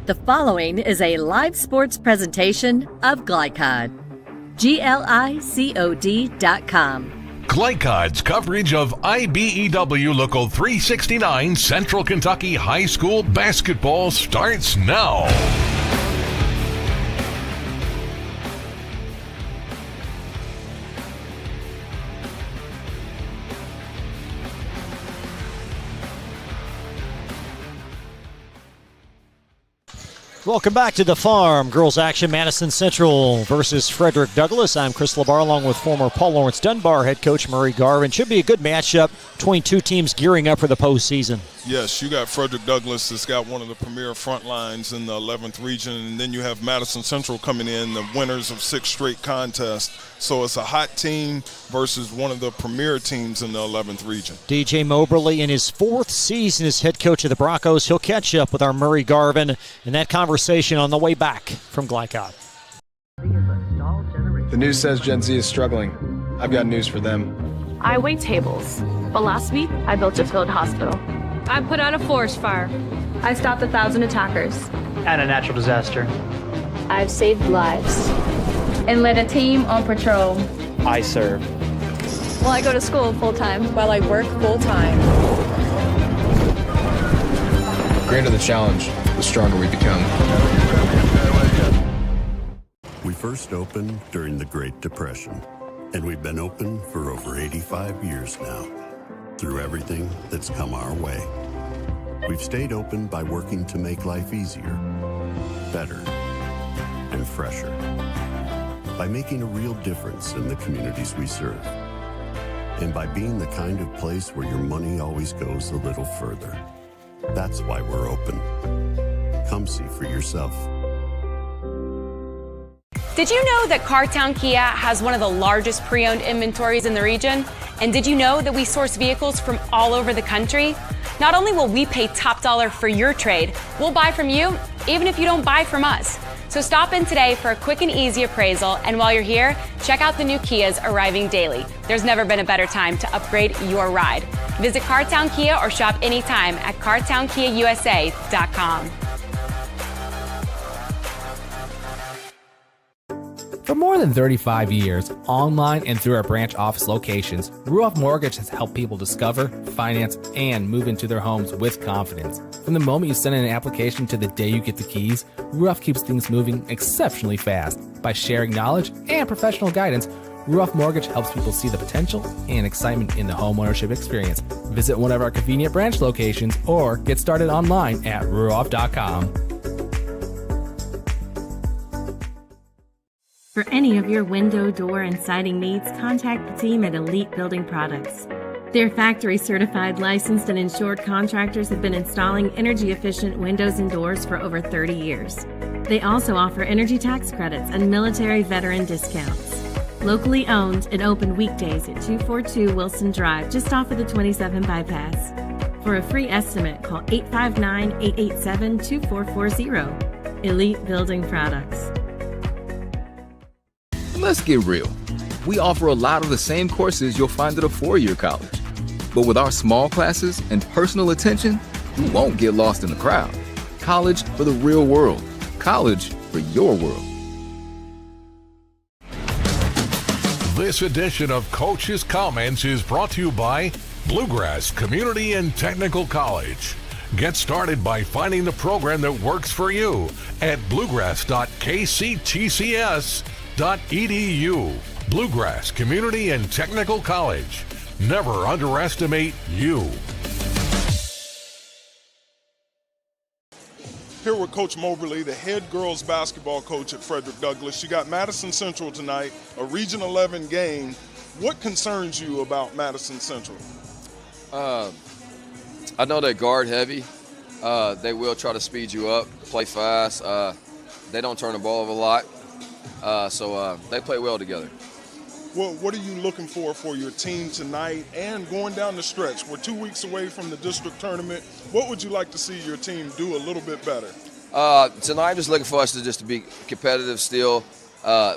The following is a live sports presentation of Glycod. GLICOD.com. Glycod's coverage of IBEW Local 369 Central Kentucky High School basketball starts now. Welcome back to the Farm. Girls action, Madison Central versus Frederick Douglass. I'm Chris LeBar along with former Paul Lawrence Dunbar head coach Murray Garvin. Should be a good matchup between two teams gearing up for the postseason. Yes, you got Frederick Douglass that's got one of the premier front lines in the 11th region, and then you have Madison Central coming in, the winners of 6 straight contests. So it's a hot team versus one of the premier teams in the 11th region. DJ Moberly in his 4th season as head coach of the Broncos. He'll catch up with our Murray Garvin in that conversation on the way back from Glycod. The news says Gen Z is struggling. I've got news for them. I wait tables, but last week I built a field hospital. I put out a forest fire. I stopped 1,000 attackers. And a natural disaster. I've saved lives. And led a team on patrol. I serve. Well, I go to school full-time. While I work full-time. The greater the challenge, the stronger we become. We first opened during the Great Depression, and we've been open for over 85 years now. Through everything that's come our way, we've stayed open by working to make life easier, better, and fresher. By making a real difference in the communities we serve. And by being the kind of place where your money always goes a little further. That's why we're open. Come see for yourself. Did you know that Cartown Kia has one of the largest pre-owned inventories in the region? And did you know that we source vehicles from all over the country? Not only will we pay top dollar for your trade, we'll buy from you even if you don't buy from us. So stop in today for a quick and easy appraisal, and while you're here, check out the new Kias arriving daily. There's never been a better time to upgrade your ride. Visit Cartown Kia or shop anytime at cartownkiausa.com. For more than 35 years, online and through our branch office locations, Ruoff Mortgage has helped people discover, finance, and move into their homes with confidence. From the moment you send in an application to the day you get the keys, Ruoff keeps things moving exceptionally fast. By sharing knowledge and professional guidance, Ruoff Mortgage helps people see the potential and excitement in the homeownership experience. Visit one of our convenient branch locations or get started online at ruoff.com. For any of your window, door, and siding needs, contact the team at Elite Building Products. Their factory-certified, licensed, and insured contractors have been installing energy-efficient windows and doors for over 30 years. They also offer energy tax credits and military veteran discounts. Locally owned and open weekdays at 242 Wilson Drive, just off of the 27 bypass. For a free estimate, call 859-887-2440. Elite Building Products. Let's get real. We offer a lot of the same courses you'll find at a 4-year college. But with our small classes and personal attention, you won't get lost in the crowd. College for the real world. College for your world. This edition of Coach's Comments is brought to you by Bluegrass Community and Technical College. Get started by finding the program that works for you at bluegrass.kctcs.edu. Bluegrass Community and Technical College. Never underestimate you. Here with Coach Moberly, the head girls basketball coach at Frederick Douglass. You got Madison Central tonight, a Region 11 game. What concerns you about Madison Central? I know they're guard heavy. They will try to speed you up, play fast. They don't turn the ball over a lot. So they play well together. Well, what are you looking for your team tonight and going down the stretch? We're 2 weeks away from the district tournament. What would you like to see your team do a little bit better? Tonight, I'm just looking for us to be competitive still.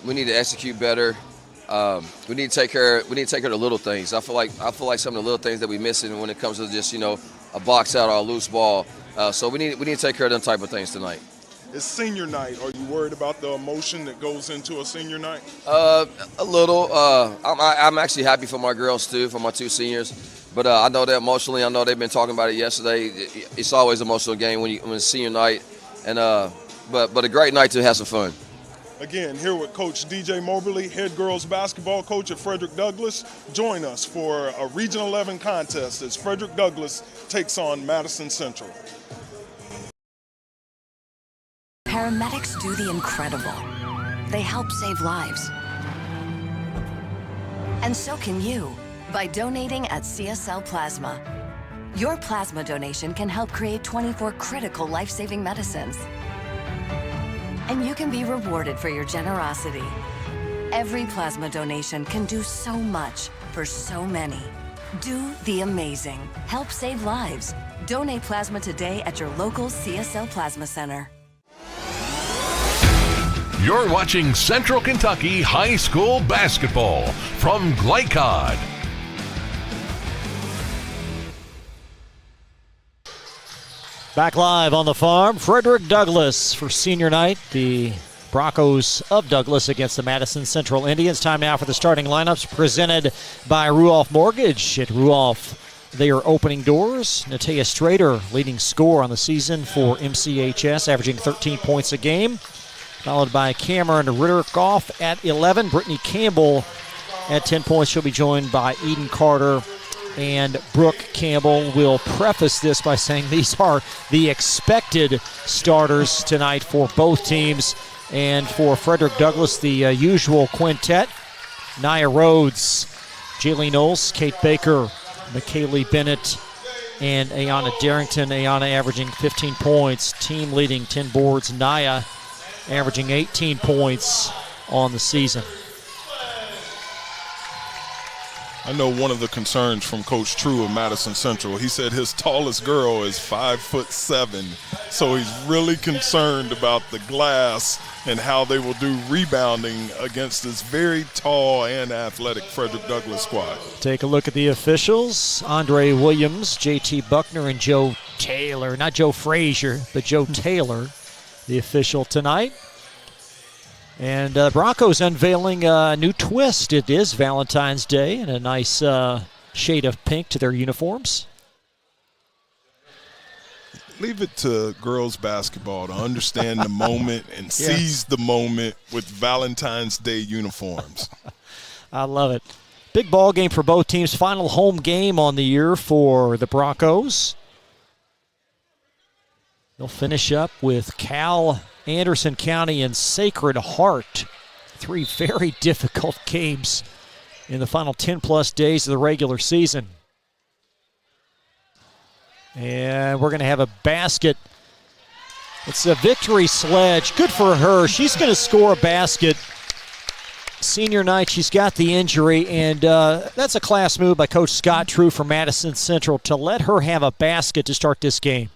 We need to execute better. We need to take care of the little things. I feel like some of the little things that we're missing when it comes to just a box out or a loose ball. So we need to take care of them type of things tonight. It's senior night. Are you worried about the emotion that goes into a senior night? A little. I'm actually happy for my girls too, for my two seniors. But I know that emotionally. I know they've been talking about it yesterday. It's always an emotional game when it's senior night, and but a great night to have some fun. Again, here with Coach DJ Moberly, head girls basketball coach at Frederick Douglass. Join us for a Region 11 contest as Frederick Douglass takes on Madison Central. Paramedics do the incredible. They help save lives. And so can you by donating at CSL Plasma. Your plasma donation can help create 24 critical life-saving medicines. And you can be rewarded for your generosity. Every plasma donation can do so much for so many. Do the amazing. Help save lives. Donate plasma today at your local CSL Plasma Center. You're watching Central Kentucky High School Basketball from Glycod. Back live on the farm, Frederick Douglass for senior night. The Broncos of Douglass against the Madison Central Indians. Time now for the starting lineups presented by Ruoff Mortgage. At Ruoff, they are opening doors. Natea Strader leading scorer on the season for MCHS, averaging 13 points a game. Followed by Cameron Ritterkoff at 11. Brittany Campbell at 10 points. She'll be joined by Eden Carter and Brooke Campbell. Will preface this by saying these are the expected starters tonight for both teams. And for Frederick Douglass, the usual quintet: Nia Rhodes, Jaylee Knowles, Kate Baker, McKaylee Bennett, and Ayana Darrington. Ayana averaging 15 points, team leading 10 boards. Nia averaging 18 points on the season. I know one of the concerns from Coach True of Madison Central, he said his tallest girl is 5'7", so he's really concerned about the glass and how they will do rebounding against this very tall and athletic Frederick Douglass squad. Take a look at the officials. Andre Williams, JT Buckner, and Joe Taylor. Not Joe Frazier, but Joe Taylor, the official tonight. And Broncos unveiling a new twist. It is Valentine's Day, and a nice shade of pink to their uniforms. Leave it to girls basketball to understand the moment and seize the moment with Valentine's Day uniforms. I love it. Big ball game for both teams. Final home game on the year for the Broncos. They'll finish up with Cal, Anderson County, and Sacred Heart. 3 very difficult games in the final 10-plus days of the regular season. And we're going to have a basket. It's a Victory Sledge. Good for her. She's going to score a basket. Senior night, she's got the injury, and that's a class move by Coach Scott True from Madison Central to let her have a basket to start this game.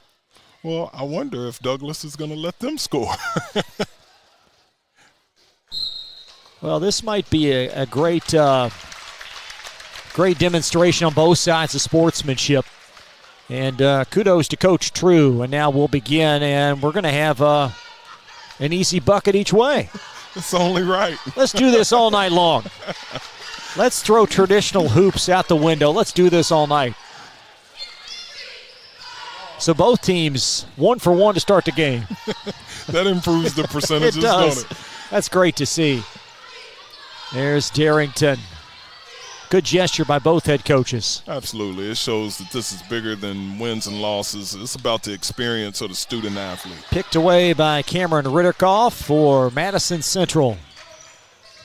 Well, I wonder if Douglass is going to let them score. Well, this might be a great demonstration on both sides of sportsmanship. And kudos to Coach True. And now we'll begin, and we're going to have an easy bucket each way. It's only right. Let's do this all night long. Let's throw traditional hoops out the window. Let's do this all night. So both teams 1 for 1 to start the game. That improves the percentages, it does. Don't it? That's great to see. There's Darrington. Good gesture by both head coaches. Absolutely. It shows that this is bigger than wins and losses. It's about the experience of the student athlete. Picked away by Cameron Ritterkoff for Madison Central.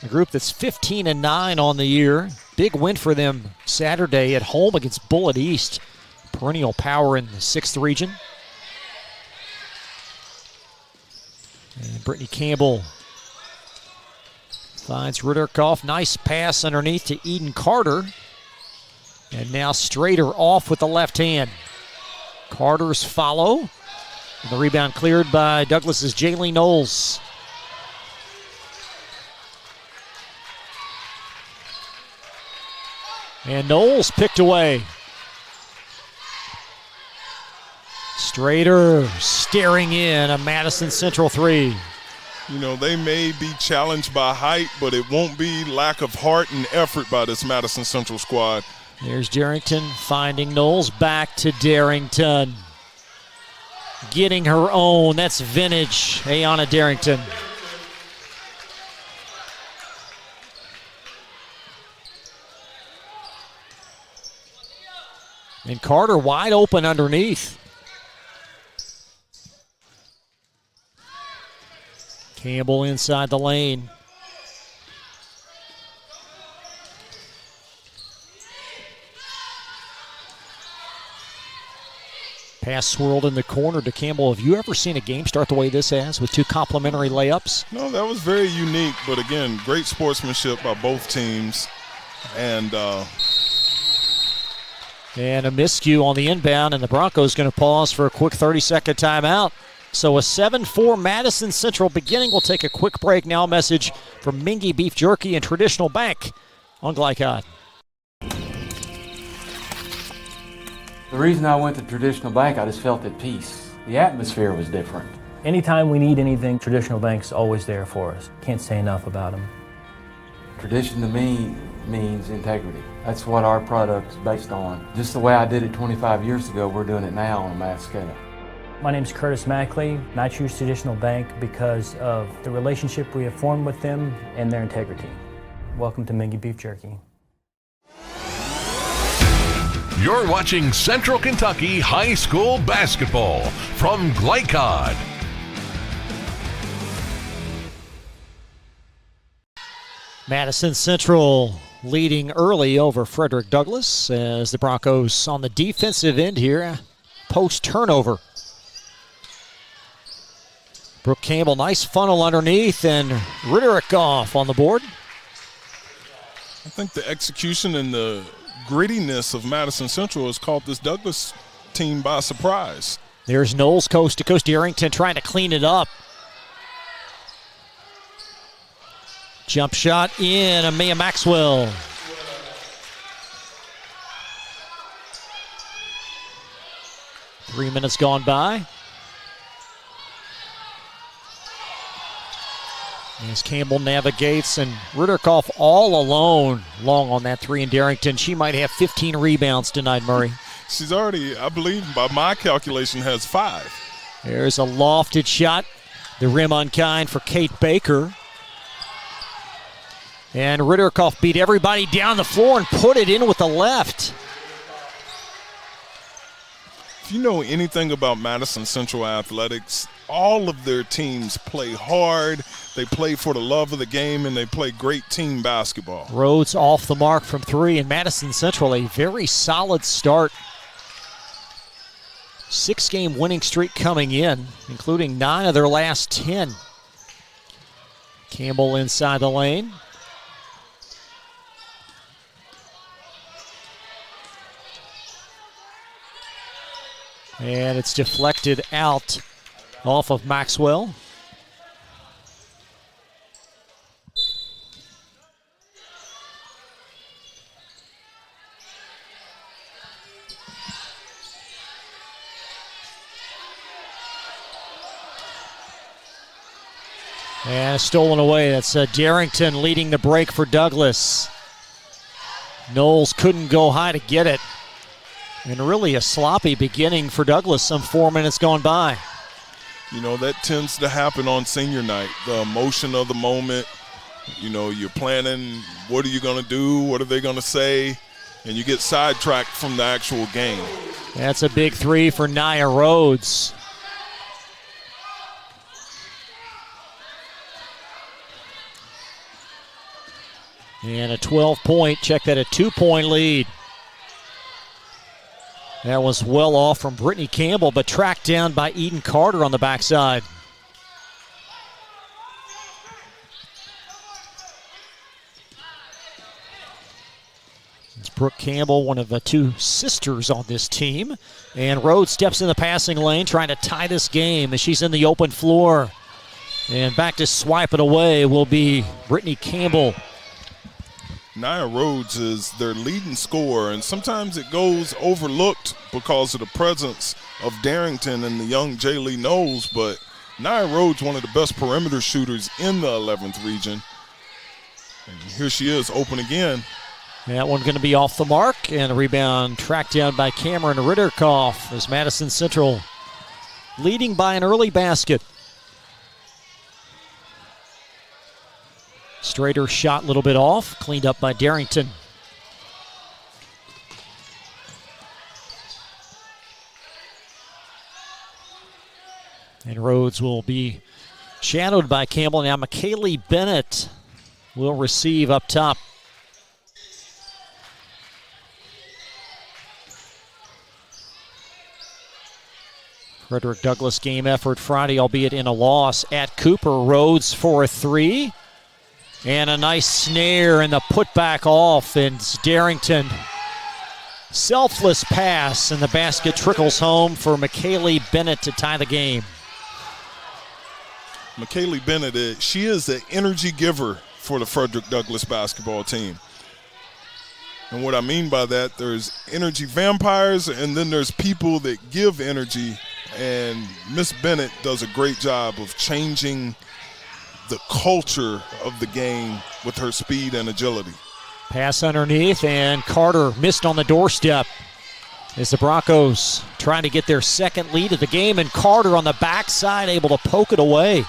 A group that's 15-9 on the year. Big win for them Saturday at home against Bullitt East. Perennial power in the 6th region. And Brittany Campbell finds Ritterkoff. Nice pass underneath to Eden Carter. And now Strader off with the left hand. Carter's follow. And the rebound cleared by Douglas's Jaylee Knowles. And Knowles picked away. Strader staring in a Madison Central three. You know, they may be challenged by height, but it won't be lack of heart and effort by this Madison Central squad. There's Darrington finding Knowles. Back to Darrington. Getting her own. That's vintage Ayanna Darrington. And Carter wide open underneath. Campbell inside the lane. Pass swirled in the corner to Campbell. Have you ever seen a game start the way this has with two complimentary layups? No, that was very unique. But again, great sportsmanship by both teams. And a miscue on the inbound, and the Broncos going to pause for a quick 30-second timeout. So a 7-4 Madison Central beginning. We'll take a quick break now. A message from Mingy Beef Jerky and Traditional Bank on Glycod. The reason I went to Traditional Bank, I just felt at peace. The atmosphere was different. Anytime we need anything, Traditional Bank's always there for us. Can't say enough about them. Tradition to me means integrity. That's what our product is based on. Just the way I did it 25 years ago, we're doing it now on a mass scale. My name is Curtis Mackley, and I choose Traditional Bank because of the relationship we have formed with them and their integrity. Welcome to Mingy Beef Jerky. You're watching Central Kentucky High School Basketball from Glycod. Madison Central leading early over Frederick Douglass as the Broncos on the defensive end here, post turnover. Brooke Campbell, nice funnel underneath, and Frederick off on the board. I think the execution and the grittiness of Madison Central has caught this Douglass team by surprise. There's Knowles coast to coast. Darrington trying to clean it up. Jump shot in, Amaya Maxwell. Three minutes gone by. As Campbell navigates, and Ritterkoff all alone long on that three in Darrington. She might have 15 rebounds tonight, Murray. She's already, I believe, by my calculation, has 5. There's a lofted shot. The rim unkind for Kate Baker. And Ritterkoff beat everybody down the floor and put it in with the left. If you know anything about Madison Central athletics, all of their teams play hard, they play for the love of the game, and they play great team basketball. Rhodes off the mark from three, and Madison Central a very solid start. 6-game winning streak coming in, including 9 of their last 10. Campbell inside the lane. And it's deflected out off of Maxwell. And stolen away. That's Darrington leading the break for Douglass. Knowles couldn't go high to get it. And really a sloppy beginning for Douglass, some 4 minutes gone by. You know, that tends to happen on senior night. The emotion of the moment, you know, you're planning, what are you going to do, what are they going to say, and you get sidetracked from the actual game. That's a big three for Nia Rhodes. And a 12-point, check that, a 2-point lead. That was well off from Brittany Campbell, but tracked down by Eden Carter on the backside. It's Brooke Campbell, one of the two sisters on this team. And Rhodes steps in the passing lane, trying to tie this game as she's in the open floor. And back to swipe it away will be Brittany Campbell. Nia Rhodes is their leading scorer, and sometimes it goes overlooked because of the presence of Darrington and the young Jaylee Knowles, but Nia Rhodes, one of the best perimeter shooters in the 11th region. And here she is, open again. That one going to be off the mark, and a rebound tracked down by Cameron Ritterkoff as Madison Central leading by an early basket. Strader shot a little bit off, cleaned up by Darrington. And Rhodes will be shadowed by Campbell. Now McKaylee Bennett will receive up top. Frederick Douglass game effort Friday, albeit in a loss at Cooper. Rhodes for a three. And a nice snare and the putback off, and Darrington. Selfless pass, and the basket trickles home for McKaylee Bennett to tie the game. McKaylee Bennett, she is the energy giver for the Frederick Douglass basketball team. And what I mean by that, there's energy vampires, and then there's people that give energy, and Miss Bennett does a great job of changing the culture of the game with her speed and agility. Pass underneath, and Carter missed on the doorstep as the Broncos trying to get their second lead of the game, and Carter on the backside able to poke it away.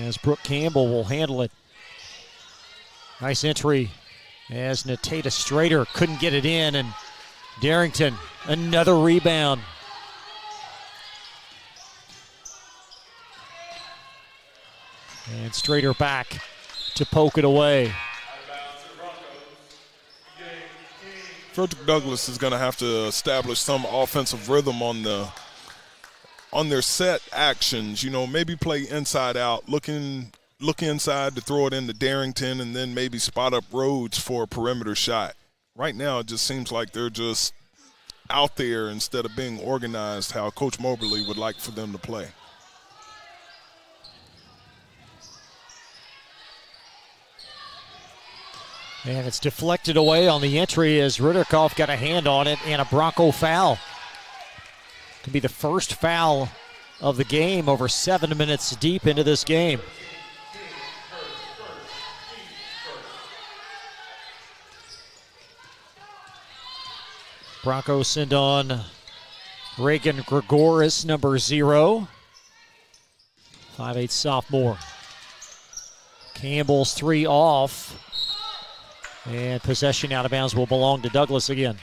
As Brooke Campbell will handle it. Nice entry as Natata Strader couldn't get it in, and Darrington, another rebound. And Strader back to poke it away. Frederick Douglass is going to have to establish some offensive rhythm on their set actions. You know, maybe play inside out, look inside to throw it into Darrington, and then maybe spot up Rhodes for a perimeter shot. Right now, it just seems like they're just out there instead of being organized how Coach Moberly would like for them to play. And it's deflected away on the entry as Ritterkoff got a hand on it, and a Bronco foul. Could be the first foul of the game, over 7 minutes deep into this game. Broncos send on Reagan Gregoris, number 0. 5'8" sophomore. Campbell's three off. And possession out of bounds will belong to Douglass again.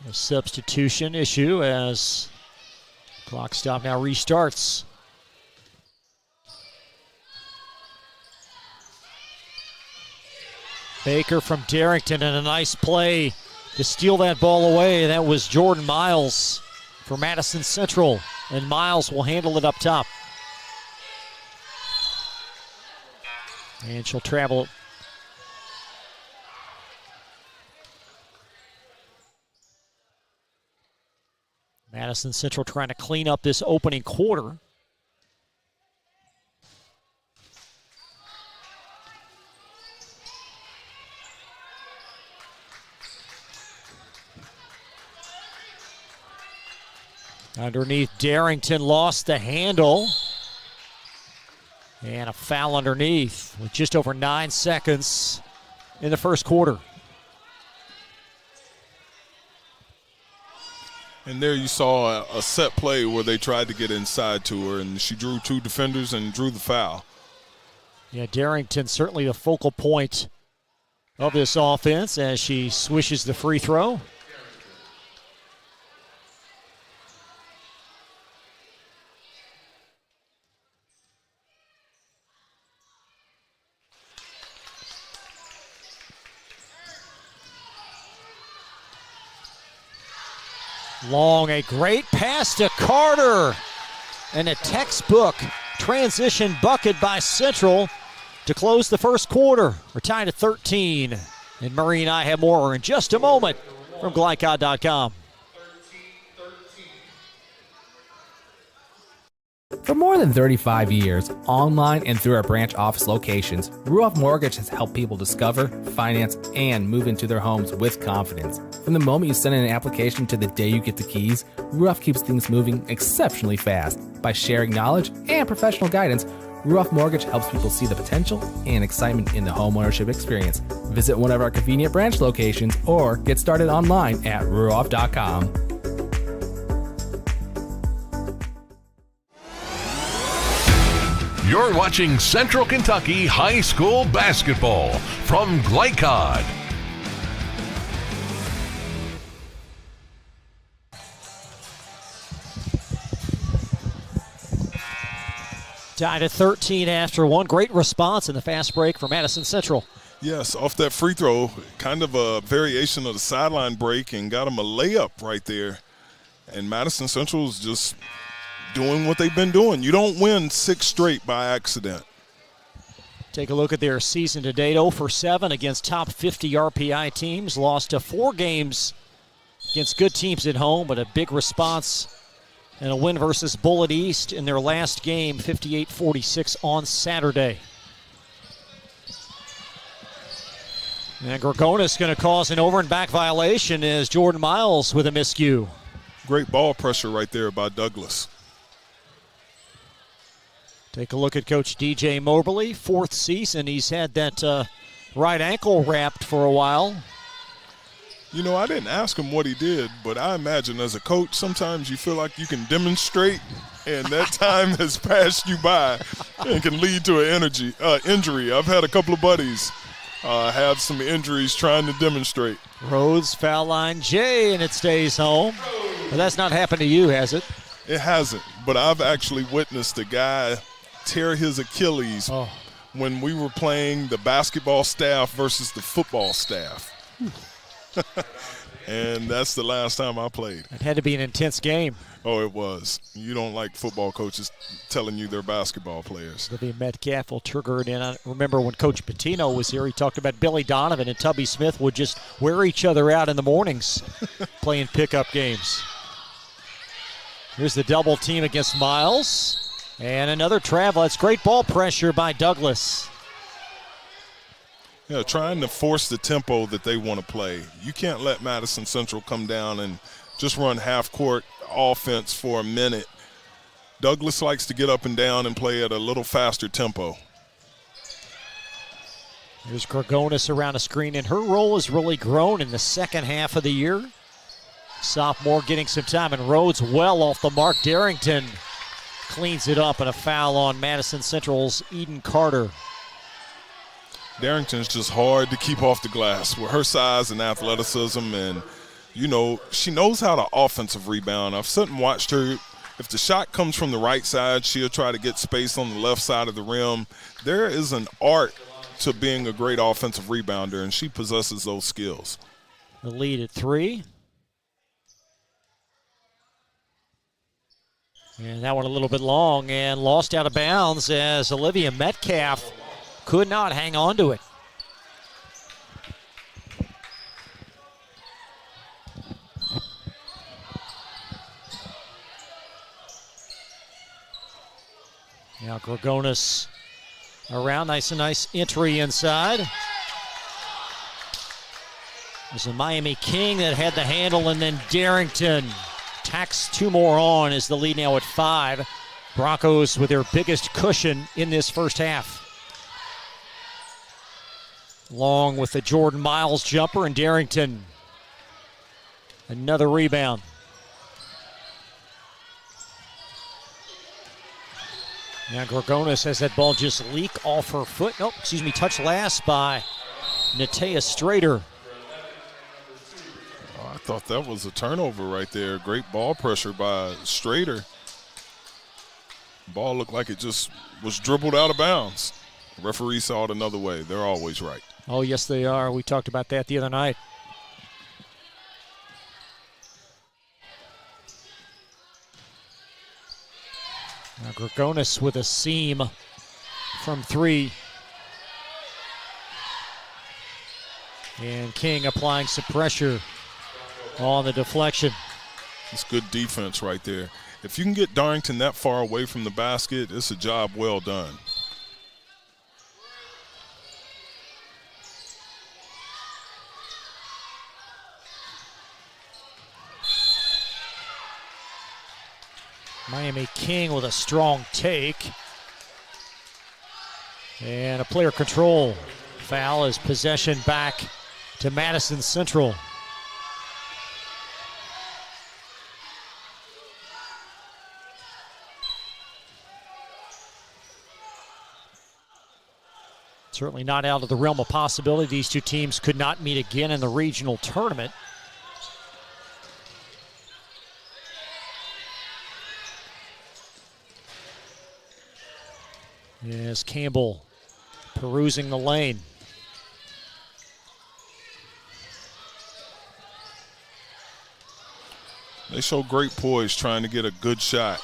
A substitution issue as clock stop now restarts. Baker from Darrington, and a nice play to steal that ball away. That was Jordan Miles for Madison Central, and Miles will handle it up top. And she'll travel. Madison Central trying to clean up this opening quarter. Underneath, Darrington lost the handle. And a foul underneath with just over 9 seconds in the first quarter. And there you saw a set play where they tried to get inside to her, and she drew 2 defenders and drew the foul. Yeah, Darrington certainly the focal point of this offense as she swishes the free throw. Long, a great pass to Carter. And a textbook transition bucket by Central to close the first quarter. We're tied at 13. And Murray and I have more in just a moment from Glycod.com. For more than 35 years, online and through our branch office locations, Ruoff Mortgage has helped people discover, finance, and move into their homes with confidence. From the moment you send in an application to the day you get the keys, Ruoff keeps things moving exceptionally fast. By sharing knowledge and professional guidance, Ruoff Mortgage helps people see the potential and excitement in the homeownership experience. Visit one of our convenient branch locations or get started online at ruoff.com. You're watching Central Kentucky High School Basketball from Glycod. Tied at 13 after one. Great response in the fast break for Madison Central. Yes, off that free throw, kind of a variation of the sideline break, and got them a layup right there. And Madison Central is just doing what they've been doing. You don't win 6 straight by accident. Take a look at their season to date. 0 for 7 against top 50 RPI teams. Lost to 4 games against good teams at home, but a big response and a win versus Bullitt East in their last game, 58-46 on Saturday. And Gorgonis going to cause an over and back violation as Jordan Miles with a miscue. Great ball pressure right there by Douglas. Take a look at Coach DJ Moberly. 4th season. He's had that right ankle wrapped for a while. You know, I didn't ask him what he did, but I imagine as a coach, sometimes you feel like you can demonstrate, and that time has passed you by and can lead to an injury. I've had a couple of buddies have some injuries trying to demonstrate. Rhodes, foul line, J, and it stays home. But that's not happened to you, has it? It hasn't, but I've actually witnessed a guy tear his Achilles when we were playing the basketball staff versus the football staff. And that's the last time I played. It had to be an intense game. Oh, it was. You don't like football coaches telling you they're basketball players. Olivia Metcalf will trigger it in. I remember when Coach Patino was here, he talked about Billy Donovan and Tubby Smith would just wear each other out in the mornings playing pickup games. Here's the double team against Miles. And another travel. It's great ball pressure by Douglas. Yeah, trying to force the tempo that they want to play. You can't let Madison Central come down and just run half-court offense for a minute. Douglas likes to get up and down and play at a little faster tempo. Here's Gorgonis around a screen, and her role has really grown in the second half of the year. Sophomore getting some time, and Rhodes well off the mark. Darrington cleans it up, and a foul on Madison Central's Eden Carter. Darrington's just hard to keep off the glass with her size and athleticism, and, you know, she knows how to offensive rebound. I've sat and watched her. If the shot comes from the right side, she'll try to get space on the left side of the rim. There is an art to being a great offensive rebounder, and she possesses those skills. The lead at 3. And that one a little bit long and lost out of bounds as Olivia Metcalf could not hang on to it. Now Gorgonis around, nice entry inside. There's a Miami King that had the handle, and then Darrington tacks 2 more on as the lead now at 5. Broncos with their biggest cushion in this first half. Long with the Jordan Miles jumper, and Darrington. Another rebound. Now Gorgonis has that ball just leak off her foot. Nope, touched last by Natea Strader. I thought that was a turnover right there. Great ball pressure by Strader. Ball looked like it just was dribbled out of bounds. The referee saw it another way. They're always right. Oh, yes, they are. We talked about that the other night. Now Gorgonis with a seam from 3. And King applying some pressure on the deflection. It's good defense right there. If you can get Darrington that far away from the basket, it's a job well done. Miami King with a strong take. And a player control foul as possession back to Madison Central. Certainly not out of the realm of possibility. These two teams could not meet again in the regional tournament. Yes, Campbell perusing the lane. They show great poise trying to get a good shot.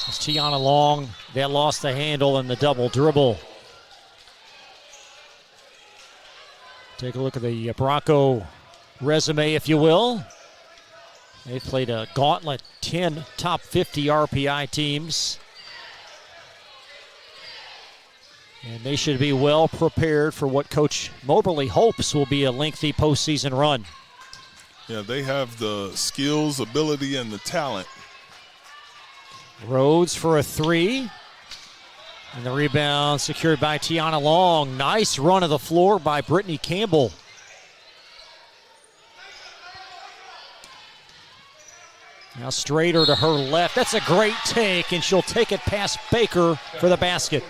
It's Tiana Long that lost the handle in the double dribble. Take a look at the Bronco resume, if you will. They played a gauntlet, 10 top 50 RPI teams. And they should be well prepared for what Coach Moberly hopes will be a lengthy postseason run. Yeah, they have the skills, ability, and the talent. Rhodes for a three. And the rebound secured by Tiana Long. Nice run of the floor by Brittany Campbell. Now Strader to her left. That's a great take, and she'll take it past Baker for the basket.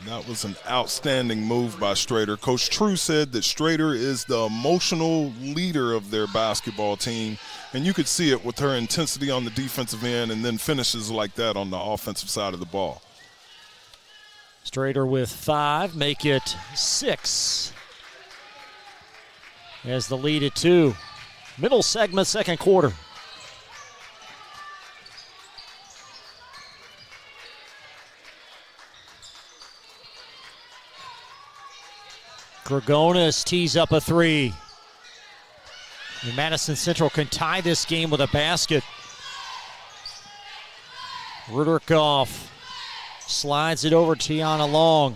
That was an outstanding move by Strader. Coach True said that Strader is the emotional leader of their basketball team, and you could see it with her intensity on the defensive end and then finishes like that on the offensive side of the ball. Strader with 5, make it 6. As the lead at 2. Middle segment, second quarter. Gregonis tees up a 3. And Madison Central can tie this game with a basket. Ruderkoff slides it over to Tiana Long.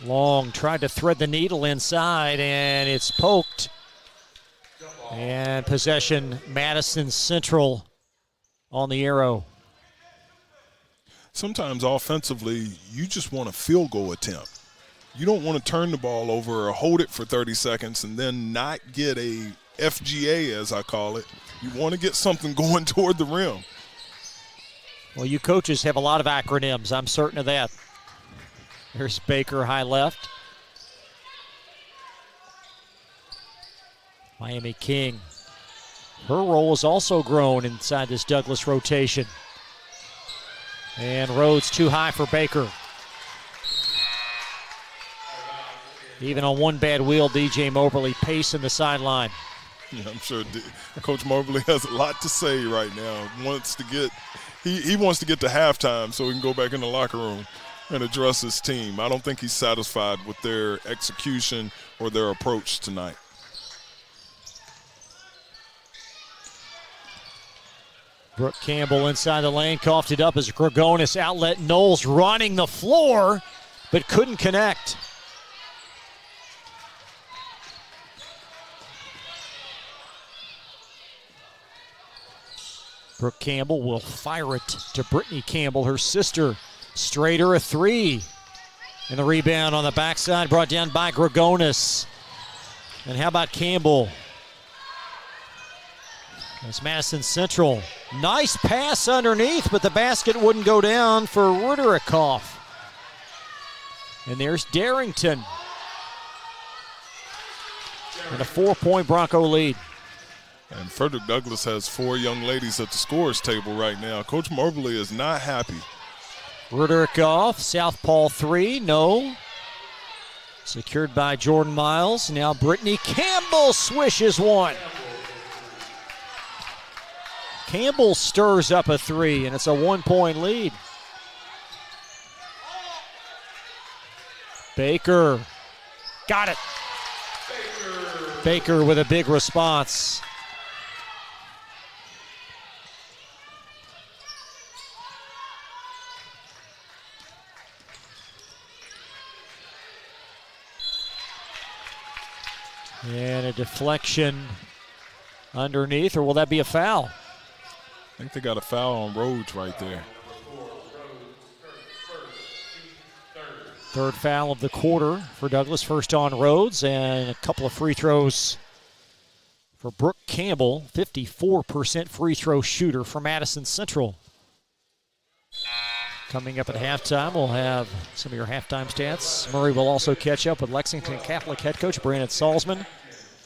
Long tried to thread the needle inside, and it's poked. And possession, Madison Central on the arrow. Sometimes offensively, you just want a field goal attempt. You don't want to turn the ball over or hold it for 30 seconds and then not get a FGA, as I call it. You want to get something going toward the rim. Well, you coaches have a lot of acronyms. I'm certain of that. Here's Baker, high left. Miami King. Her role has also grown inside this Douglas rotation. And Rhodes too high for Baker. Even on one bad wheel, DJ Moberly pacing the sideline. Yeah, I'm sure Coach Moberly has a lot to say right now. He wants to get to halftime so he can go back in the locker room and address his team. I don't think he's satisfied with their execution or their approach tonight. Brooke Campbell inside the lane, coughed it up as Gregonis outlet. Knowles running the floor, but couldn't connect. Brooke Campbell will fire it to Brittany Campbell, her sister. Strader a 3. And the rebound on the backside brought down by Gregonis. And how about Campbell? That's Madison Central. Nice pass underneath, but the basket wouldn't go down for Ruderikoff. And there's Darrington. And a 4-point Bronco lead. And Frederick Douglass has 4 young ladies at the scorers table right now. Coach Moberly is not happy. Ruderikoff, southpaw 3, no. Secured by Jordan Miles. Now Brittany Campbell swishes one. Campbell stirs up a three, and it's a 1-point lead. Baker got it. Baker with a big response. And a deflection underneath, or will that be a foul? I think they got a foul on Rhodes right there. Third foul of the quarter for Douglas. First on Rhodes, and a couple of free throws for Brooke Campbell. 54% free throw shooter for Madison Central. Coming up at halftime, we'll have some of your halftime stats. Murray will also catch up with Lexington Catholic head coach Brandon Salzman.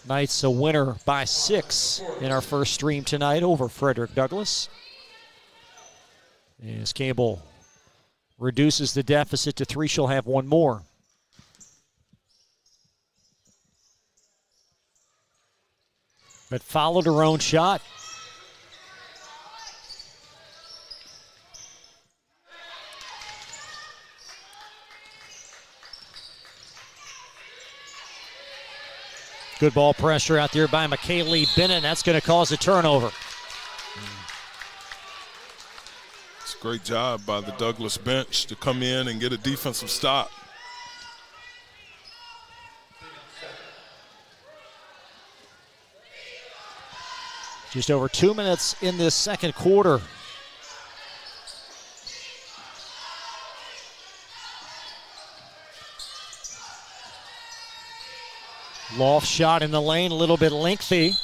Knights a winner by 6 in our first stream tonight over Frederick Douglass. As Campbell reduces the deficit to 3, she'll have one more. But followed her own shot. Good ball pressure out there by McKaylee Bennett. That's going to cause a turnover. It's a great job by the Douglas bench to come in and get a defensive stop. Just over 2 minutes in this second quarter. Loft shot in the lane, a little bit lengthy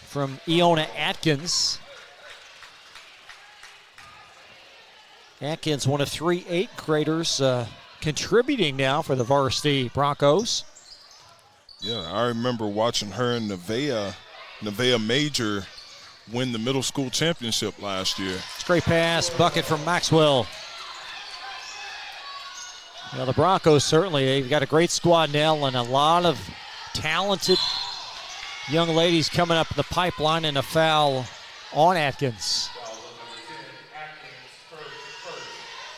from Iona Atkins. Atkins, one of 3 8th graders, contributing now for the varsity Broncos. Yeah, I remember watching her and Nevaeh Major win the middle school championship last year. Straight pass, bucket from Maxwell. Now the Broncos certainly, they've got a great squad now and a lot of talented young ladies coming up in the pipeline, and a foul on Atkins.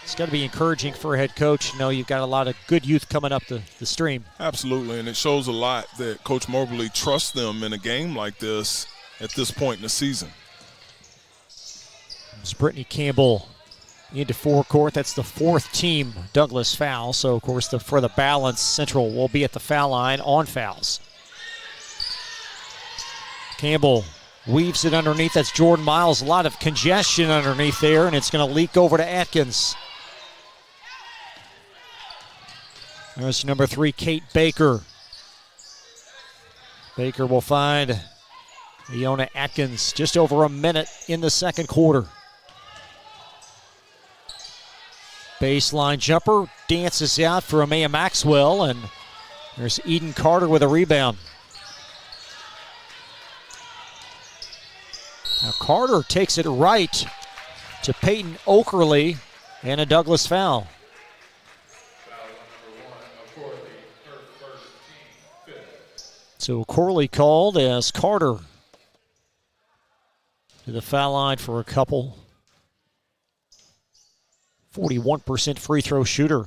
It's got to be encouraging for a head coach. You know, you've got a lot of good youth coming up the stream. Absolutely, and it shows a lot that Coach Moberly trusts them in a game like this at this point in the season. It's Brittany Campbell into forecourt. That's the 4th team Douglas foul. So, of course, for the balance, Central will be at the foul line on fouls. Campbell weaves it underneath. That's Jordan Miles. A lot of congestion underneath there, and it's going to leak over to Atkins. There's number 3, Kate Baker. Baker will find Iona Atkins just over a minute in the second quarter. Baseline jumper, dances out for Amaya Maxwell, and there's Eden Carter with a rebound. Now Carter takes it right to Peyton Okerley, and a Douglas foul. So Corley called as Carter to the foul line for a couple. 41% free throw shooter.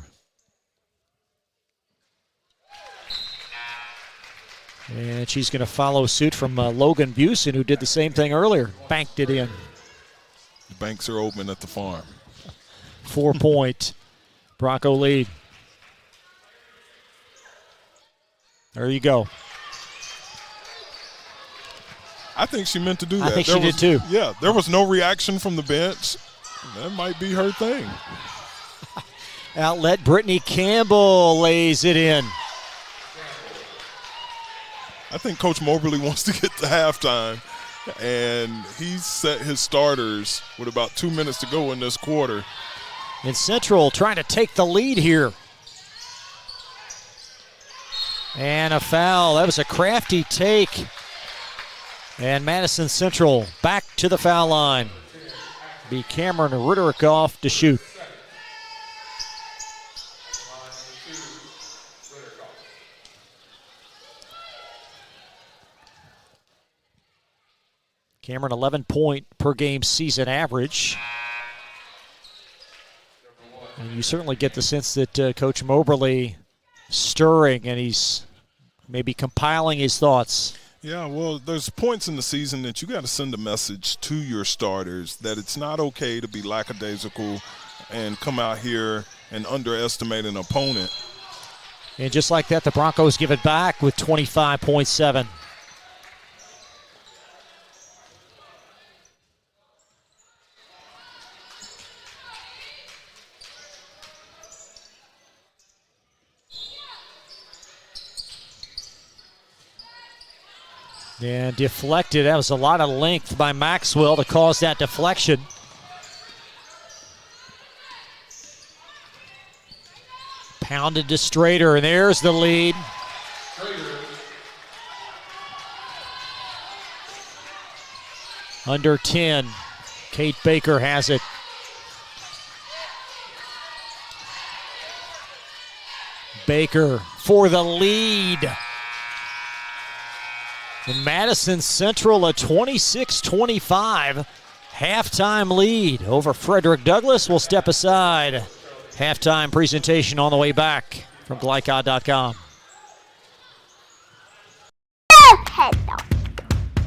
And she's going to follow suit from Logan Busen, who did the same thing earlier. Banked it in. The banks are open at the farm. 4-point Bronco lead. There you go. I think she meant to do that. I think she did too. Yeah, there was no reaction from the bench. That might be her thing. Outlet, Brittany Campbell lays it in. I think Coach Moberly wants to get to halftime, and he's set his starters with about 2 minutes to go in this quarter. And Central trying to take the lead here. And a foul. That was a crafty take. And Madison Central back to the foul line. Be Cameron Ritterikoff to shoot. Cameron, 11-point per game season average. And you certainly get the sense that Coach Moberly stirring, and he's maybe compiling his thoughts. Yeah, well, there's points in the season that you got to send a message to your starters that it's not okay to be lackadaisical and come out here and underestimate an opponent. And just like that, the Broncos give it back with 25.7. And deflected. That was a lot of length by Maxwell to cause that deflection. Pounded to Strader, and there's the lead. Under 10. Kate Baker has it. Baker for the lead. And Madison Central a 26-25 halftime lead over Frederick Douglass. Will step aside. Halftime presentation on the way back from Glycod.com.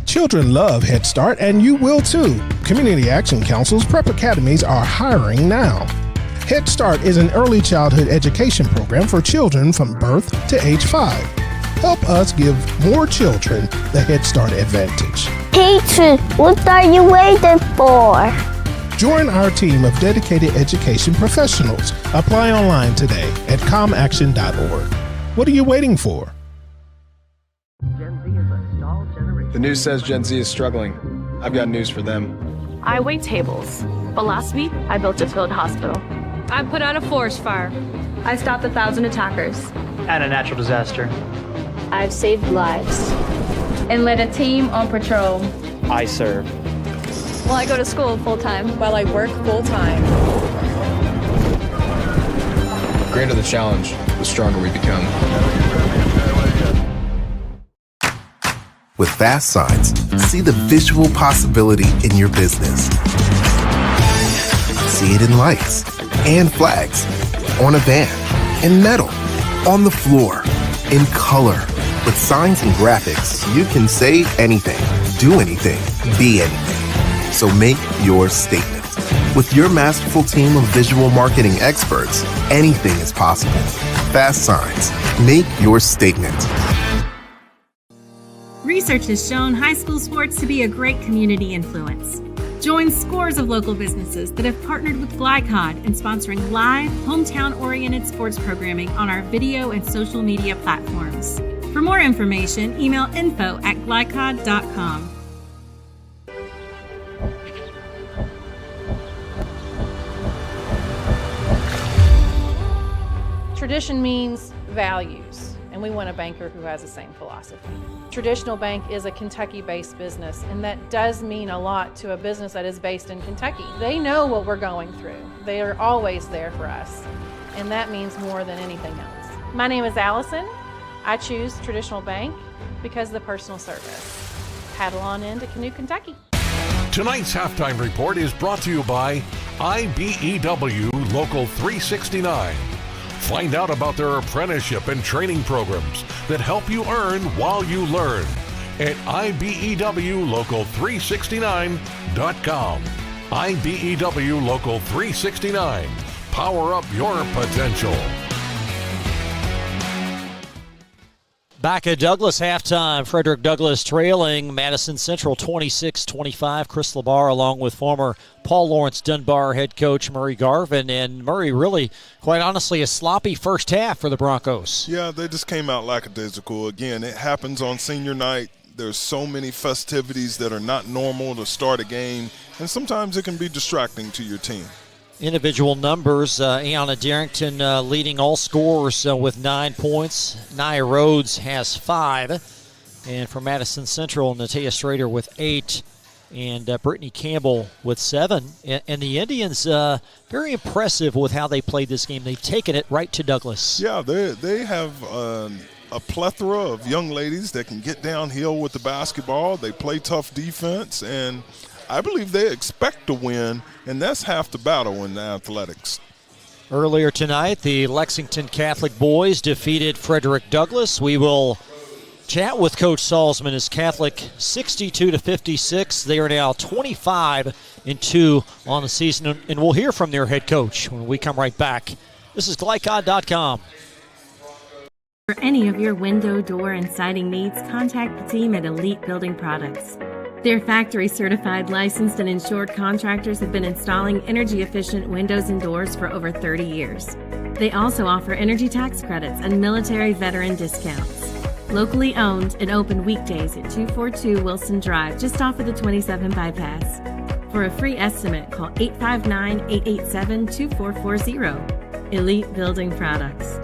Children love Head Start, and you will too. Community Action Council's prep academies are hiring now. Head Start is an early childhood education program for children from birth to age 5. Help us give more children the Head Start advantage. Teacher, what are you waiting for? Join our team of dedicated education professionals. Apply online today at comaction.org. What are you waiting for? The news says Gen Z is struggling. I've got news for them. I wait tables, but last week I built a field hospital. I put out a forest fire. I stopped 1,000 attackers. And a natural disaster. I've saved lives and led a team on patrol. I serve. Well, I go to school full-time. While I work full-time. The greater the challenge, the stronger we become. With Fast Signs, see the visual possibility in your business. See it in lights and flags, on a van, in metal, on the floor, in color. With signs and graphics, you can say anything, do anything, be anything. So make your statement. With your masterful team of visual marketing experts, anything is possible. Fast Signs. Make your statement. Research has shown high school sports to be a great community influence. Join scores of local businesses that have partnered with Glycod in sponsoring live, hometown-oriented sports programming on our video and social media platforms. For more information, email info@glycod.com. Tradition means values, and we want a banker who has the same philosophy. Traditional Bank is a Kentucky-based business, and that does mean a lot to a business that is based in Kentucky. They know what we're going through. They are always there for us, and that means more than anything else. My name is Allison. I choose Traditional Bank because of the personal service. Paddle on into Canoe, Kentucky. Tonight's halftime report is brought to you by IBEW Local 369. Find out about their apprenticeship and training programs that help you earn while you learn at IBEWLocal369.com. IBEW Local 369. Power up your potential. Back at Douglas halftime, Frederick Douglass trailing Madison Central 26-25. Chris LaBar along with former Paul Lawrence Dunbar head coach Murray Garvin. And Murray, really, quite honestly, a sloppy first half for the Broncos. Yeah, they just came out lackadaisical. Again, it happens on senior night. There's so many festivities that are not normal to start a game, and sometimes it can be distracting to your team. Individual numbers, Ayanna Darrington leading all scorers with 9 points. Nia Rhodes has 5. And for Madison Central, Natea Strader with 8. And Brittany Campbell with 7. And the Indians, very impressive with how they played this game. They've taken it right to Douglas. Yeah, they have a plethora of young ladies that can get downhill with the basketball. They play tough defense, and I believe they expect to win, and that's half the battle in the athletics. Earlier tonight, the Lexington Catholic boys defeated Frederick Douglass. We will chat with Coach Salzman as Catholic 62-56. They are now 25-2 on the season, and we'll hear from their head coach when we come right back. This is Glycod.com. For any of your window, door, and siding needs, contact the team at Elite Building Products. Their factory-certified, licensed, and insured contractors have been installing energy-efficient windows and doors for over 30 years. They also offer energy tax credits and military veteran discounts. Locally owned and open weekdays at 242 Wilson Drive, just off of the 27 bypass. For a free estimate, call 859-887-2440. Elite Building Products.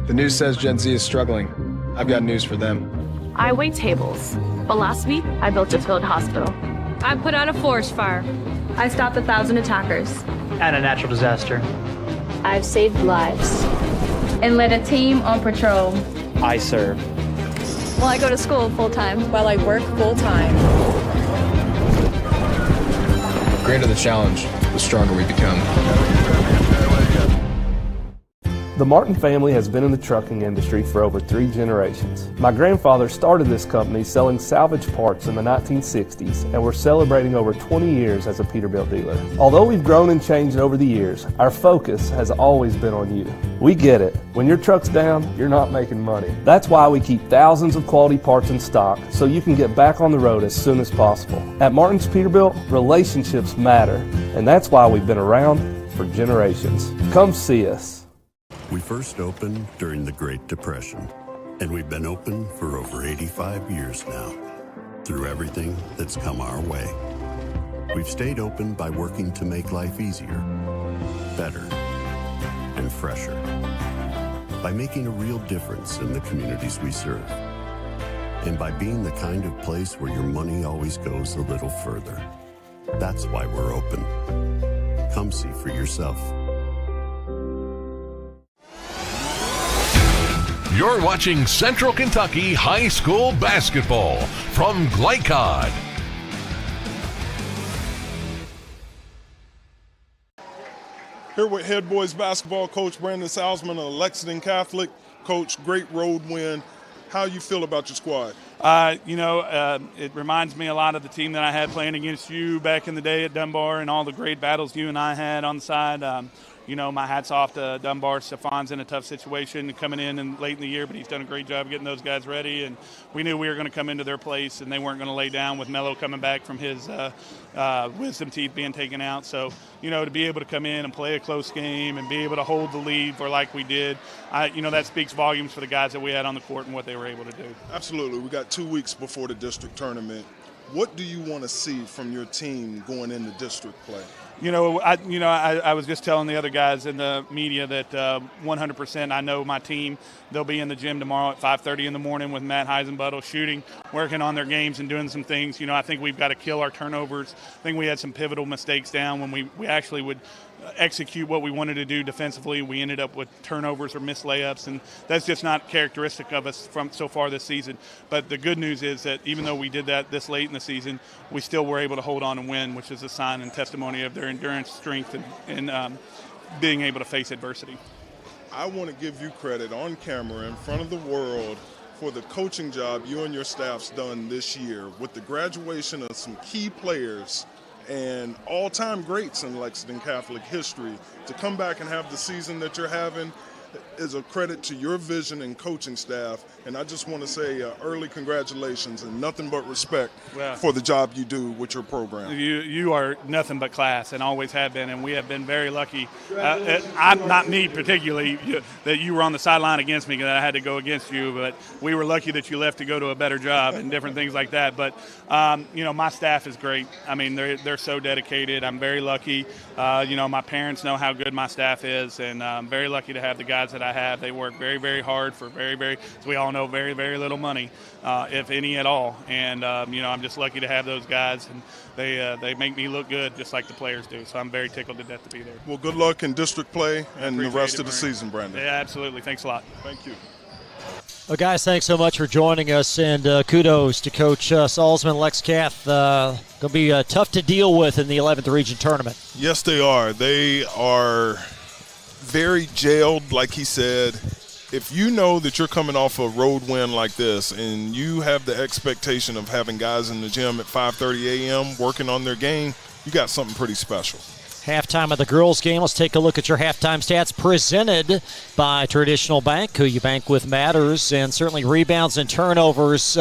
The news says Gen Z is struggling. I've got news for them. I wait tables, but last week I built a field hospital. I put out a forest fire. I stopped 1,000 attackers. And a natural disaster. I've saved lives and led a team on patrol. I serve. Well, I go to school full-time. While I work full-time. The greater the challenge, the stronger we become. The Martin family has been in the trucking industry for over 3 generations. My grandfather started this company selling salvage parts in the 1960s, and we're celebrating over 20 years as a Peterbilt dealer. Although we've grown and changed over the years, our focus has always been on you. We get it. When your truck's down, you're not making money. That's why we keep thousands of quality parts in stock so you can get back on the road as soon as possible. At Martin's Peterbilt, relationships matter, and that's why we've been around for generations. Come see us. We first opened during the Great Depression, and we've been open for over 85 years now, through everything that's come our way. We've stayed open by working to make life easier, better, and fresher, by making a real difference in the communities we serve, and by being the kind of place where your money always goes a little further. That's why we're open. Come see for yourself. You're watching Central Kentucky High School Basketball from Glycod. Here with head boys basketball coach Brandon Salzman of Lexington Catholic. Coach, great road win. How you feel about your squad? It reminds me a lot of the team that I had playing against you back in the day at Dunbar and all the great battles you and I had on the side. My hat's off to Dunbar. Stefan's in a tough situation coming in late in the year, but he's done a great job getting those guys ready. And we knew we were going to come into their place, and they weren't going to lay down with Mello coming back from his wisdom teeth being taken out. So, to be able to come in and play a close game and be able to hold the lead like we did, that speaks volumes for the guys that we had on the court and what they were able to do. Absolutely. We got 2 weeks before the district tournament. What do you want to see from your team going into district play? I was just telling the other guys in the media that 100% I know my team. They'll be in the gym tomorrow at 5:30 in the morning with Matt Heisenbuttle shooting, working on their games and doing some things. I think we've got to kill our turnovers. I think we had some pivotal mistakes down when we actually would execute what we wanted to do defensively. We ended up with turnovers or missed layups, and that's just not characteristic of us from so far this season. But the good news is that even though we did that this late in the season, we still were able to hold on and win, which is a sign and testimony of their endurance, strength, and being able to face adversity. I want to give you credit on camera in front of the world for the coaching job you and your staff's done this year with the graduation of some key players and all-time greats in Lexington Catholic history. To come back and have the season that you're having is a credit to your vision and coaching staff, and I just want to say early congratulations and nothing but respect for the job you do with your program. You are nothing but class and always have been, and we have been very lucky. I'm not me particularly that you were on the sideline against me, that I had to go against you, but we were lucky that you left to go to a better job and different things like that. But my staff is great. I mean, they're so dedicated. I'm very lucky. My parents know how good my staff is, and I'm very lucky to have the guys that that I have. They work very, very hard for as we all know, very, very little money, if any at all. And, I'm just lucky to have those guys, and they make me look good just like the players do. So I'm very tickled to death to be there. Well, good luck in district play and the rest of the season, Brandon. Yeah, absolutely. Thanks a lot. Thank you. Well, guys, thanks so much for joining us, and kudos to Coach Salzman, Lex Kath. Going to be tough to deal with in the 11th Region Tournament. Yes, they are. They are very jailed, like he said. If you know that you're coming off a road win like this and you have the expectation of having guys in the gym at 5:30 a.m. working on their game, you got something pretty special. Halftime of the girls' game. Let's take a look at your halftime stats presented by Traditional Bank. Who you bank with matters, and certainly rebounds and turnovers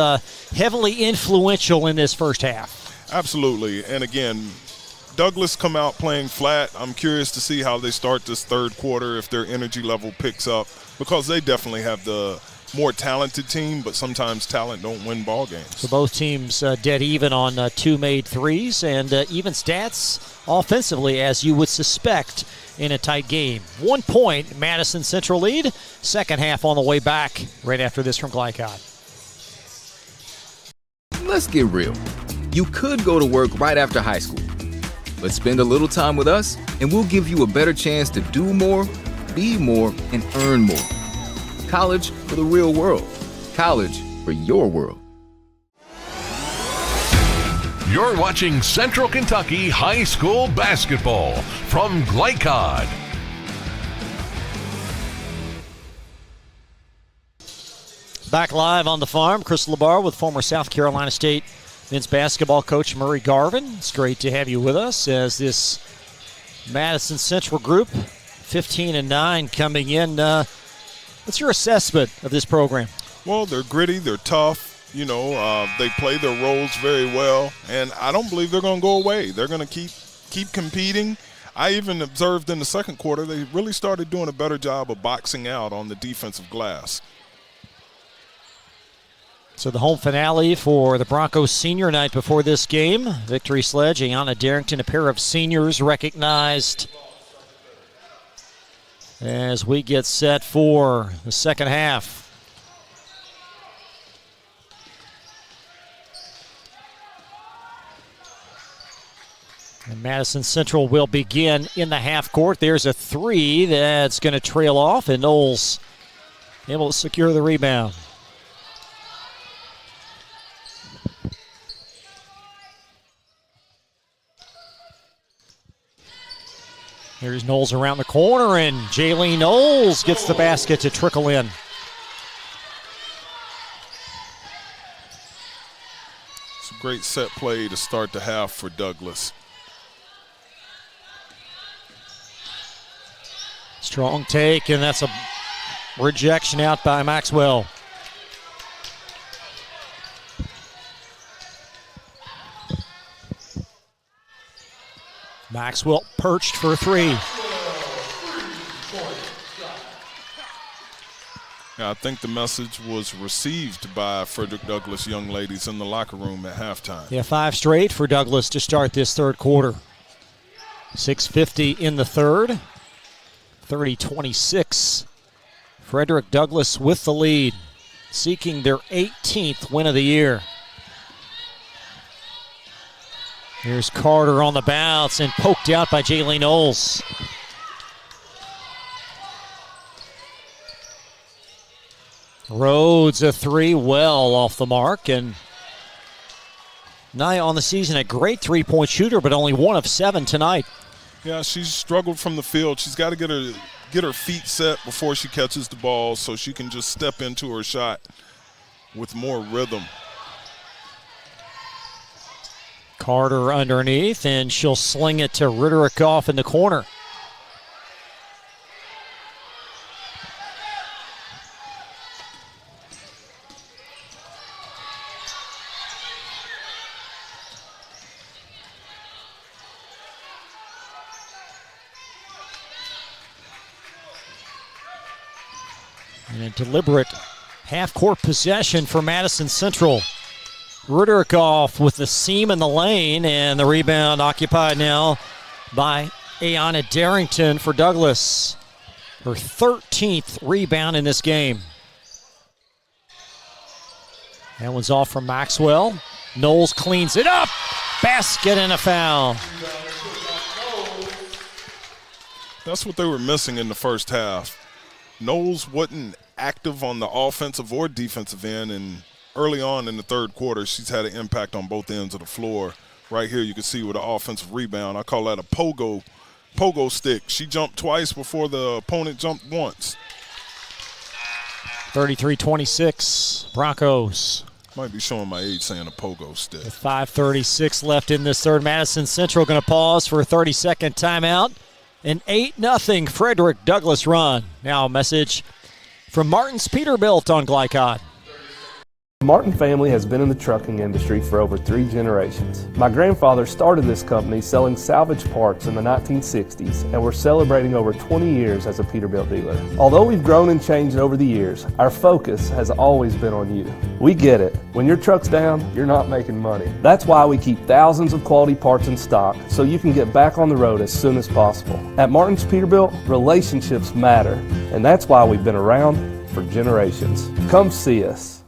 heavily influential in this first half. Absolutely. And again, Douglas come out playing flat. I'm curious to see how they start this third quarter, if their energy level picks up, because they definitely have the more talented team, but sometimes talent don't win ball games. So both teams dead even on 2 made threes, and even stats offensively, as you would suspect in a tight game. 1 point, Madison Central lead. Second half on the way back right after this from Glycod. Let's get real. You could go to work right after high school, but spend a little time with us and we'll give you a better chance to do more, be more, and earn more. College for the real world. College for your world. You're watching Central Kentucky High School Basketball from Glycod. Back live on the farm, Chris LeBar with former South Carolina State men's basketball coach Murray Garvin. It's great to have you with us as this Madison Central group, 15-9 coming in. What's your assessment of this program? Well, they're gritty, they're tough. They play their roles very well, and I don't believe they're going to go away. They're going to keep competing. I even observed in the second quarter they really started doing a better job of boxing out on the defensive glass. So the home finale for the Broncos senior night before this game. Victory sledge, Ayanna Darrington, a pair of seniors recognized as we get set for the second half. And Madison Central will begin in the half court. There's a three that's going to trail off, and Knowles able to secure the rebound. Here's Knowles around the corner, and Jaylene Knowles gets the basket to trickle in. It's a great set play to start the half for Douglas. Strong take, and that's a rejection out by Maxwell. Maxwell perched for three. Yeah, I think the message was received by Frederick Douglass young ladies in the locker room at halftime. Yeah, 5 straight for Douglas to start this third quarter. 6:50 in the third. 30-26. Frederick Douglass with the lead, seeking their 18th win of the year. Here's Carter on the bounce and poked out by Jaylene Knowles. Rhodes a three, well off the mark, and Nia on the season a great three-point shooter, but only 1 of 7 tonight. Yeah, she's struggled from the field. She's got to get her feet set before she catches the ball so she can just step into her shot with more rhythm. Carter underneath, and she'll sling it to Frederick off in the corner. And a deliberate half-court possession for Madison Central. Frederick off with the seam in the lane, and the rebound occupied now by Ayanna Darrington for Douglas. Her 13th rebound in this game. That one's off from Maxwell. Knowles cleans it up. Basket and a foul. That's what they were missing in the first half. Knowles wasn't active on the offensive or defensive end, and early on in the third quarter, she's had an impact on both ends of the floor. Right here you can see with an offensive rebound. I call that a pogo stick. She jumped twice before the opponent jumped once. 33-26, Broncos. Might be showing my age saying a pogo stick. With 5:36 left in this third, Madison Central going to pause for a 30-second timeout. An 8-0 Frederick Douglass run. Now a message from Martin's Peterbilt on Glycod. The Martin family has been in the trucking industry for over 3 generations. My grandfather started this company selling salvage parts in the 1960s, and we're celebrating over 20 years as a Peterbilt dealer. Although we've grown and changed over the years, our focus has always been on you. We get it. When your truck's down, you're not making money. That's why we keep thousands of quality parts in stock so you can get back on the road as soon as possible. At Martin's Peterbilt, relationships matter, and that's why we've been around for generations. Come see us.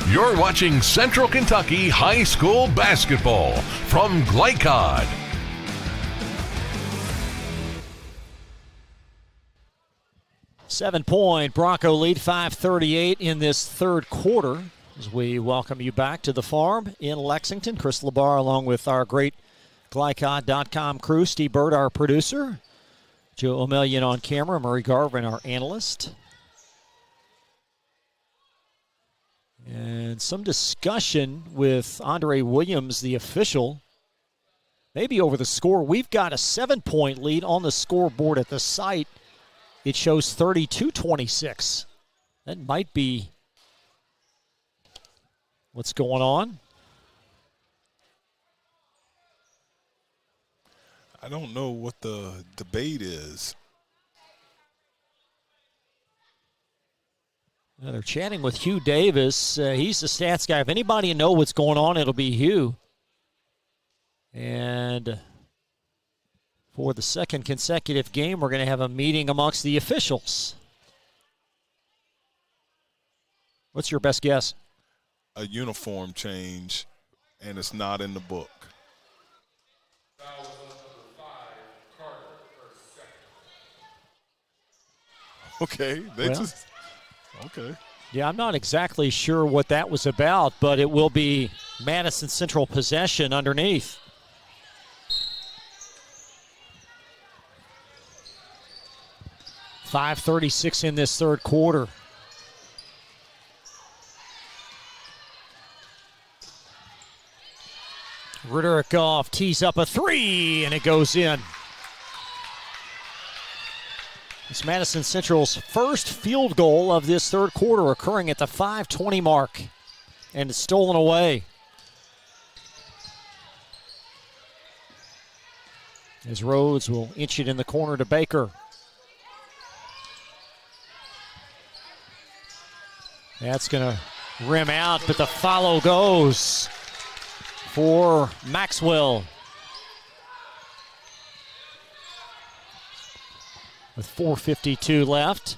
You're watching Central Kentucky High School basketball from Glycod. Seven-point Bronco lead, 5:38 in this third quarter. As we welcome you back to the farm in Lexington. Chris LeBar along with our great Glycod.com crew. Steve Bird, our producer. Joe O'Melion on camera. Murray Garvin, our analyst. And some discussion with Andre Williams, the official, maybe over the score. We've got a 7-point lead on the scoreboard at the site. It shows 32-26. That might be what's going on. I don't know what the debate is. They're chatting with Hugh Davis. He's the stats guy. If anybody know what's going on, it'll be Hugh. And for the second consecutive game, we're going to have a meeting amongst the officials. What's your best guess? A uniform change, and it's not in the book. Okay, okay. Yeah, I'm not exactly sure what that was about, but it will be Madison Central possession underneath. .536 in this third quarter. Frederick off, tees up a three, and it goes in. It's Madison Central's first field goal of this third quarter, occurring at the 5:20 mark, and it's stolen away. As Rhodes will inch it in the corner to Baker. That's going to rim out, but the follow goes for Maxwell. With 4:52 left.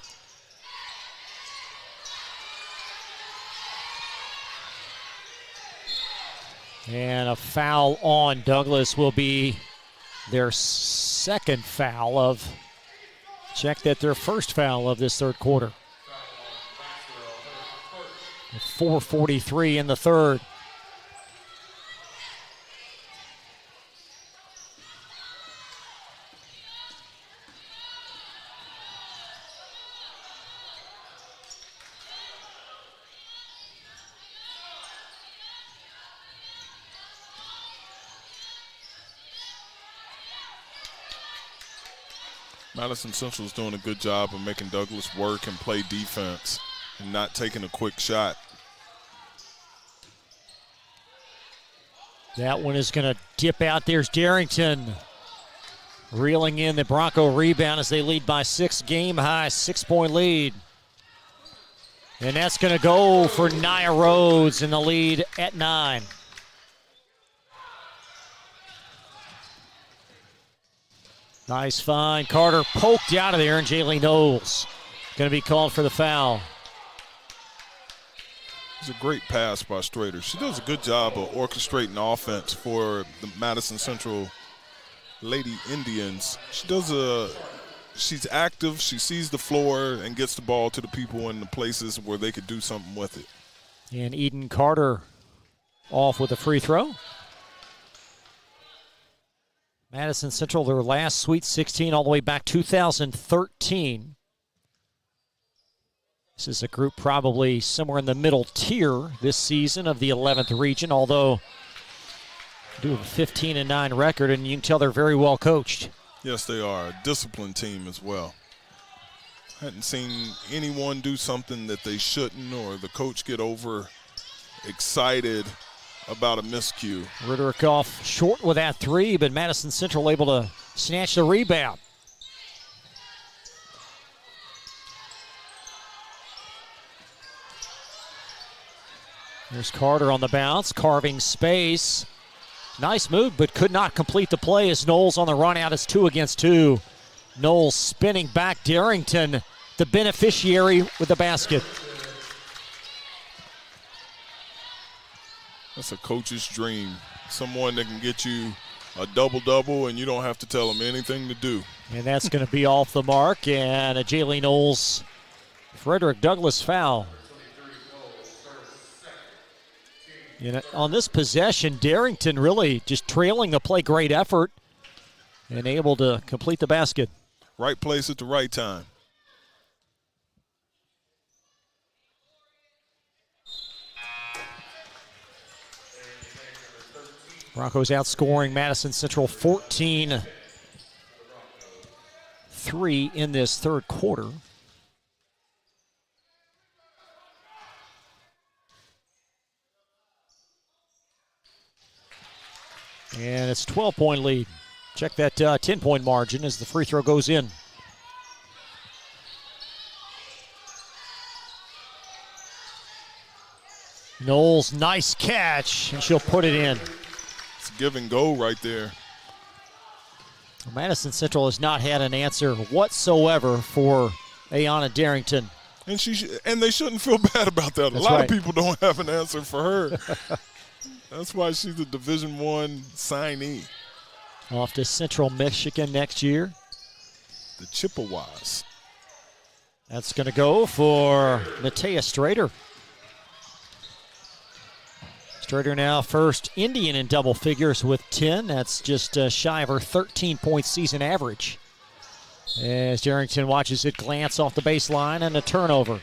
And a foul on Douglass will be their second foul of, check that, their first foul of this third quarter. With 4:43 in the third. Madison Central is doing a good job of making Douglass work and play defense and not taking a quick shot. That one is going to dip out. There's Darrington reeling in the Bronco rebound as they lead by 6, game-high 6-point lead. And that's going to go for Nia Rhodes in the lead at 9. Nice find. Carter poked out of there, and Jaylee Knowles going to be called for the foul. It's a great pass by Strader. She does a good job of orchestrating offense for the Madison Central Lady Indians. She's active, she sees the floor and gets the ball to the people in the places where they could do something with it. And Eden Carter off with a free throw. Madison Central, their last Sweet 16 all the way back 2013. This is a group probably somewhere in the middle tier this season of the 11th region, although they do have a 15-9 record, and you can tell they're very well coached. Yes, they are. A disciplined team as well. Hadn't seen anyone do something that they shouldn't, or the coach get over excited about a miscue. Frederick off short with that three, but Madison Central able to snatch the rebound. There's Carter on the bounce, carving space. Nice move, but could not complete the play as Knowles on the run out. It's 2 against 2. Knowles spinning back. Darrington, the beneficiary with the basket. That's a coach's dream. Someone that can get you a double-double and you don't have to tell them anything to do. And that's going to be off the mark, and a Jaylee Knowles, Frederick Douglass foul. On this possession, Darrington really just trailing the play, great effort, and able to complete the basket. Right place at the right time. Broncos outscoring Madison Central 14-3 in this third quarter. And it's a 12-point lead. Check that 10-point margin as the free throw goes in. Knowles, nice catch, and she'll put it in. It's give and go right there. Madison Central has not had an answer whatsoever for Ayanna Darrington. And they shouldn't feel bad about that. That's a lot right. of people don't have an answer for her. That's why she's a Division I signee. Off to Central Michigan next year. The Chippewas. That's going to go for Matea Strader. Strader now first Indian in double figures with 10. That's just shy of her 13-point season average. As Darrington watches it glance off the baseline and a turnover.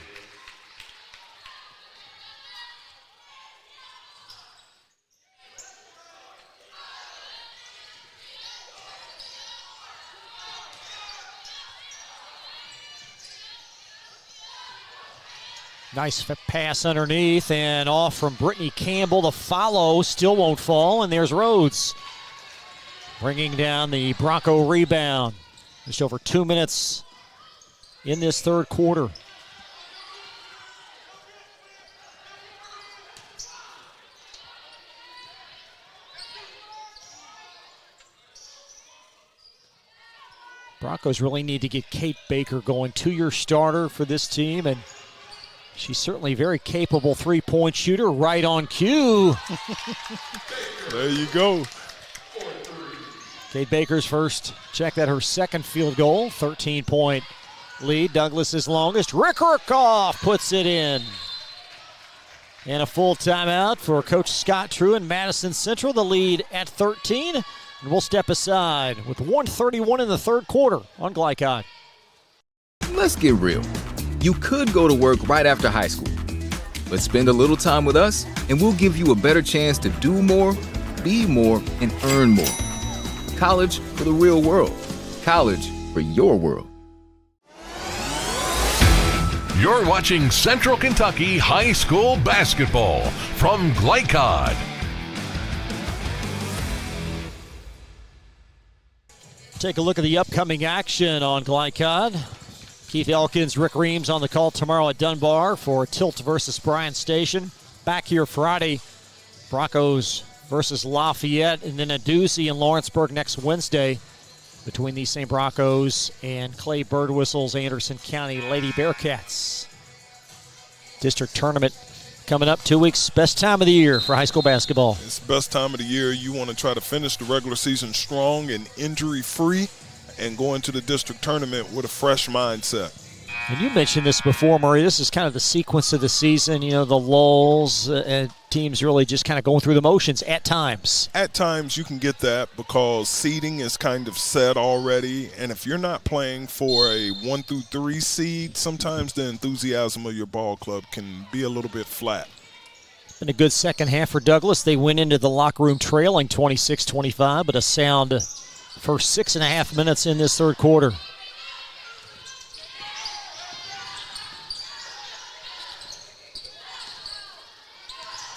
Nice pass underneath and off from Brittany Campbell. The follow still won't fall, and there's Rhodes bringing down the Bronco rebound. Just over 2 minutes in this third quarter. Broncos really need to get Kate Baker going, 2-year starter for this team, and she's certainly a very capable three-point shooter, right on cue. There you go. Kate Baker's first. Check that, her second field goal. 13-point lead. Douglas's longest. Rick Rickoff puts it in. And a full timeout for Coach Scott True Madison Central. The lead at 13. And we'll step aside with 1:31 in the third quarter on Glycod. Let's get real. You could go to work right after high school, but spend a little time with us and we'll give you a better chance to do more, be more, and earn more. College for the real world. College for your world. You're watching Central Kentucky High School Basketball from Glycod. Take a look at the upcoming action on Glycod. Keith Elkins, Rick Reams on the call tomorrow at Dunbar for Tilt versus Bryan Station. Back here Friday, Broncos versus Lafayette, and then a doozy in Lawrenceburg next Wednesday between the St. Broncos and Clay Birdwhistle's Anderson County Lady Bearcats. District tournament coming up 2 weeks. Best time of the year for high school basketball. It's the best time of the year. You want to try to finish the regular season strong and injury-free and go into the district tournament with a fresh mindset. And you mentioned this before, Murray. This is kind of the sequence of the season, the lulls, teams really just kind of going through the motions at times. At times you can get that because seeding is kind of set already, and if you're not playing for a 1 through 3 seed, sometimes the enthusiasm of your ball club can be a little bit flat. Been a good second half for Douglas. They went into the locker room trailing 26-25, but a sound first 6.5 minutes in this third quarter.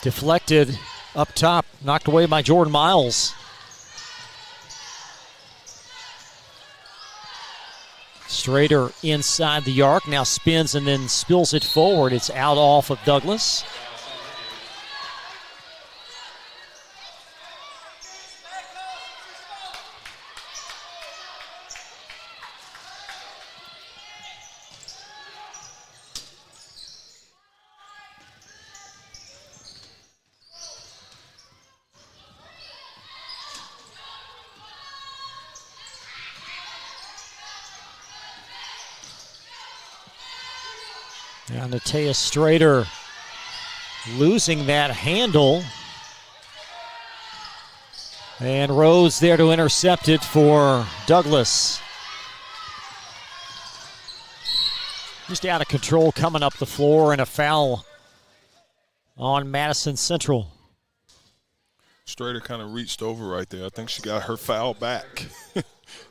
Deflected up top, knocked away by Jordan Miles. Strader inside the arc, now spins and then spills it forward. It's out off of Douglas. Now Natea Strader losing that handle. And Rhodes there to intercept it for Douglas. Just out of control coming up the floor, and a foul on Madison Central. Strader kind of reached over right there. I think she got her foul back.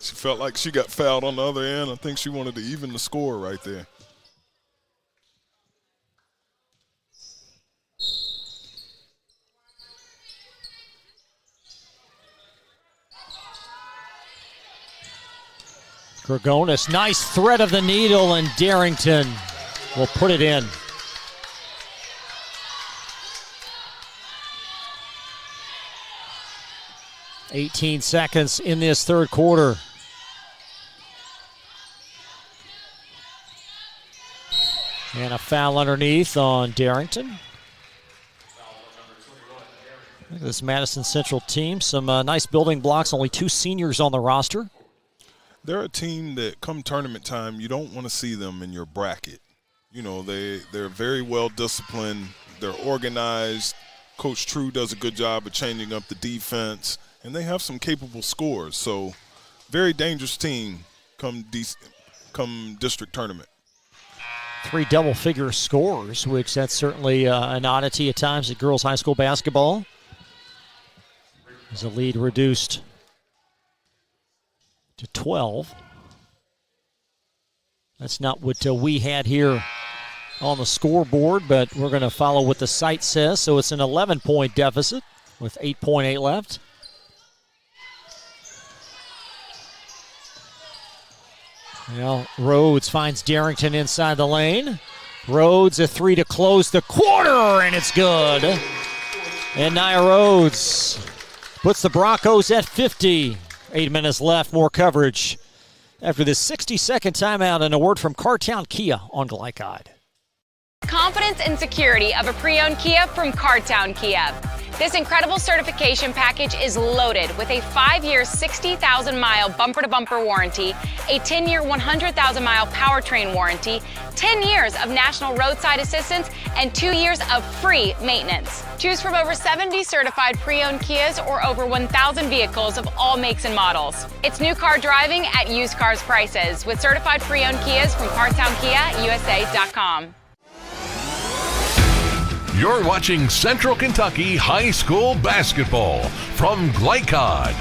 She felt like she got fouled on the other end. I think she wanted to even the score right there. Gregonis, nice thread of the needle, and Darrington will put it in. "18 seconds in this third quarter. And a foul underneath on Darrington. Look at this Madison Central team. Some nice building blocks, only 2 seniors on the roster. They're a team that come tournament time, you don't want to see them in your bracket. They're very well disciplined. They're organized. Coach True does a good job of changing up the defense, and they have some capable scorers. So very dangerous team come district tournament. 3 double-figure scores, which that's certainly an oddity at times at girls high school basketball. As the lead reduced to 12. That's not what we had here on the scoreboard, but we're going to follow what the site says. So it's an 11-point deficit with 8.8 left. Now Rhodes finds Darrington inside the lane. Rhodes a 3 to close the quarter, and it's good. And Nia Rhodes puts the Broncos at 50. 8 minutes left, more coverage after this 60-second timeout, and a word from Cartown Kia on Glycod. Confidence and security of a pre-owned Kia from Cartown Kia. This incredible certification package is loaded with a 5-year, 60,000-mile bumper-to-bumper warranty, a 10-year, 100,000-mile powertrain warranty, 10 years of national roadside assistance, and 2 years of free maintenance. Choose from over 70 certified pre-owned Kias or over 1,000 vehicles of all makes and models. It's new car driving at used cars prices with certified pre-owned Kias from CartownKiaUSA.com. You're watching Central Kentucky High School Basketball from Glycod.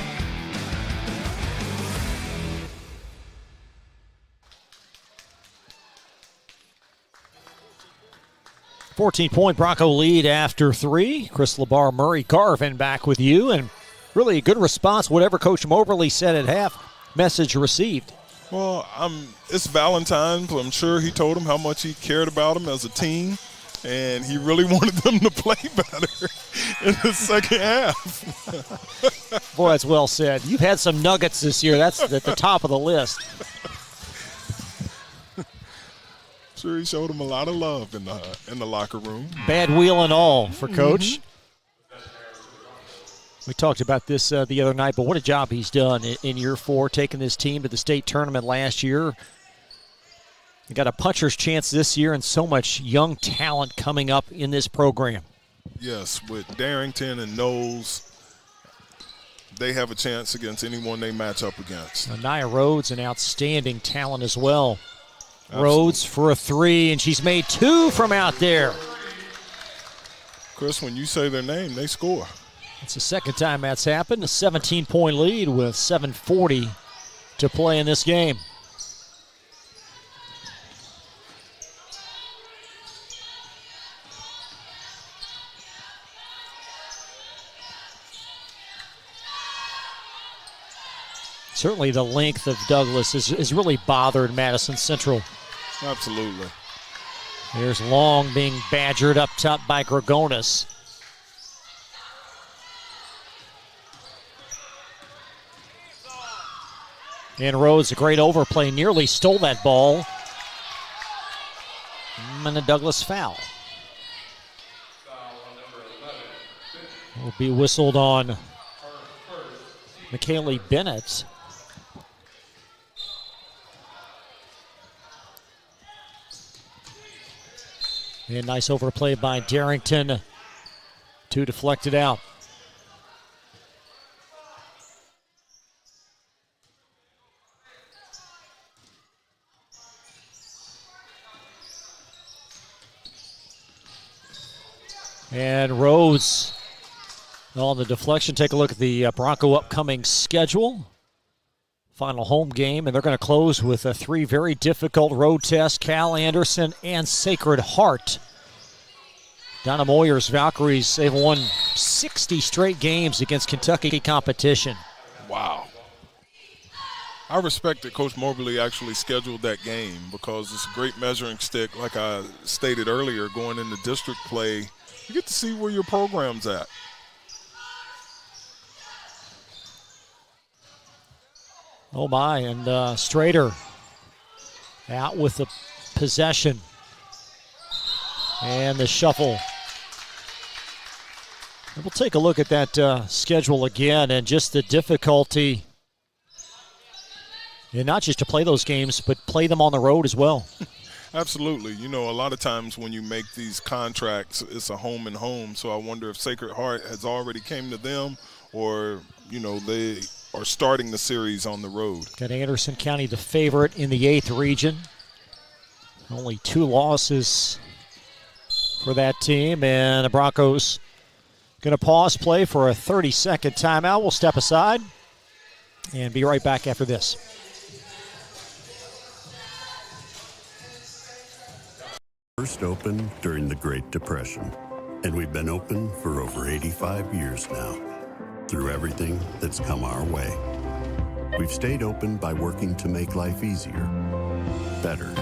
"14-point Bronco lead after 3. Chris LeBar, Murray Garvin back with you, and really a good response, whatever Coach Moberly said at half. Message received. Well, it's Valentine's. I'm sure he told him how much he cared about him as a team. And he really wanted them to play better in the second half. Boy, that's well said. You've had some nuggets this year. That's at the top of the list. Sure, he showed him a lot of love in the locker room. Bad wheel and all for Coach. We talked about this the other night, but what a job he's done in year 4, taking this team to the state tournament last year. They got a puncher's chance this year and so much young talent coming up in this program. Yes, with Darrington and Knowles, they have a chance against anyone they match up against. Nia Rhodes, an outstanding talent as well. Absolutely. Rhodes for a 3, and she's made 2 from out there. Chris, when you say their name, they score. It's the second time that's happened. A 17-point lead with 7:40 to play in this game. Certainly the length of Douglas has really bothered Madison Central. Absolutely. There's Long being badgered up top by Gregonis. And Rhodes, a great overplay, nearly stole that ball. And a Douglas foul. Will be whistled on McKaylee Bennett. And nice overplay by Darrington to deflect it out. And Rhodes on the deflection. Take a look at the Bronco upcoming schedule. Final home game, and they're going to close with 3 very difficult road tests, Cal Anderson and Sacred Heart. Donna Moyer's Valkyries, they've won 60 straight games against Kentucky competition. Wow. I respect that Coach Mobley actually scheduled that game because it's a great measuring stick, like I stated earlier, going into district play. You get to see where your program's at. Oh my, and Strader out with the possession. And the shuffle. And we'll take a look at that schedule again and just the difficulty. And not just to play those games, but play them on the road as well. Absolutely. You know, a lot of times when you make these contracts, it's a home and home. So I wonder if Sacred Heart has already came to them or, you know, they are starting the series on the road. Got Anderson County the favorite in the 8th region. Only 2 losses for that team. And the Broncos going to pause play for a 30-second timeout. We'll step aside and be right back after this. First opened during the Great Depression, and we've been open for over 85 years now. Through everything that's come our way, we've stayed open by working to make life easier, better,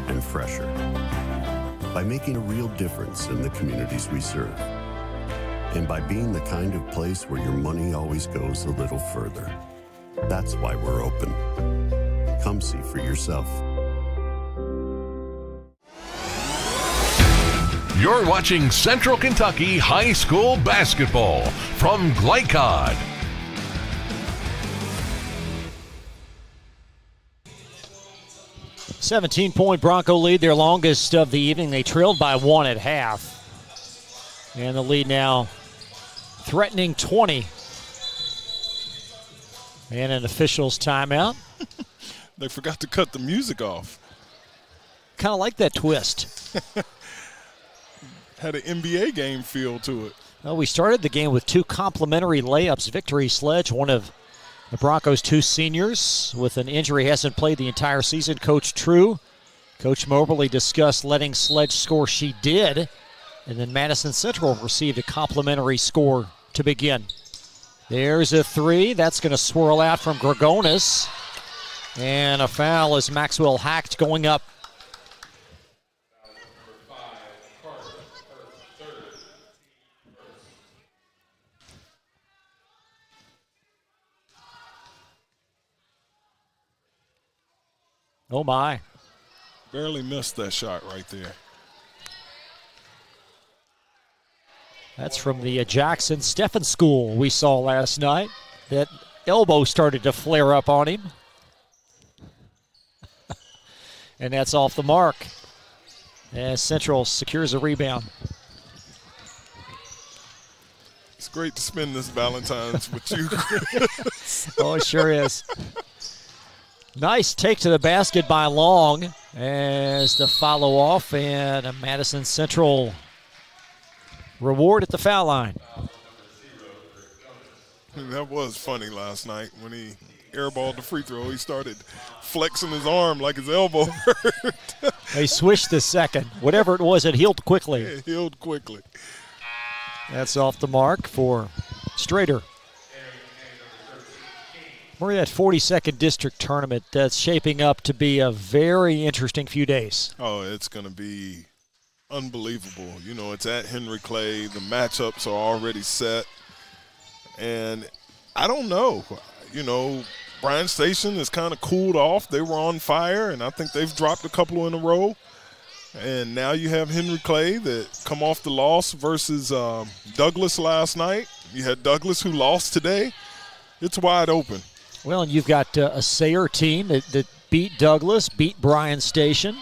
and fresher. By making a real difference in the communities we serve. And by being the kind of place where your money always goes a little further. That's why we're open. Come see for yourself. You're watching Central Kentucky High School Basketball from Glycod. $17-point Bronco lead, their longest of the evening. They trailed by 1 at half. And the lead now threatening 20. And an official's timeout. They forgot to cut the music off. Kind of like that twist. Had an NBA game feel to it. Well, we started the game with 2 complimentary layups. Victory Sledge, one of the Broncos' 2 seniors with an injury, hasn't played the entire season. Coach True. Coach Mobley discussed letting Sledge score. She did. And then Madison Central received a complimentary score to begin. There's a 3. That's going to swirl out from Gregonis. And a foul as Maxwell Hacked going up. Oh, my. Barely missed that shot right there. That's from the Jackson Steffen School we saw last night. That elbow started to flare up on him. And that's off the mark as Central secures a rebound. It's great to spend this Valentine's with you. Oh, it sure is. Nice take to the basket by Long as the follow off, and a Madison Central reward at the foul line. That was funny last night when he airballed the free throw. He started flexing his arm like his elbow hurt. They switched the second. Whatever it was, it healed quickly. It healed quickly. That's off the mark for Strader. We're in that 42nd district tournament that's shaping up to be a very interesting few days. Oh, it's going to be unbelievable. You know, it's at Henry Clay. The matchups are already set. And I don't know. You know, Bryan Station has kind of cooled off. They were on fire, and I think they've dropped a couple in a row. And now you have Henry Clay that come off the loss versus Douglas last night. You had Douglas who lost today. It's wide open. Well, and you've got a Sayre team that beat Douglas, beat Bryan Station,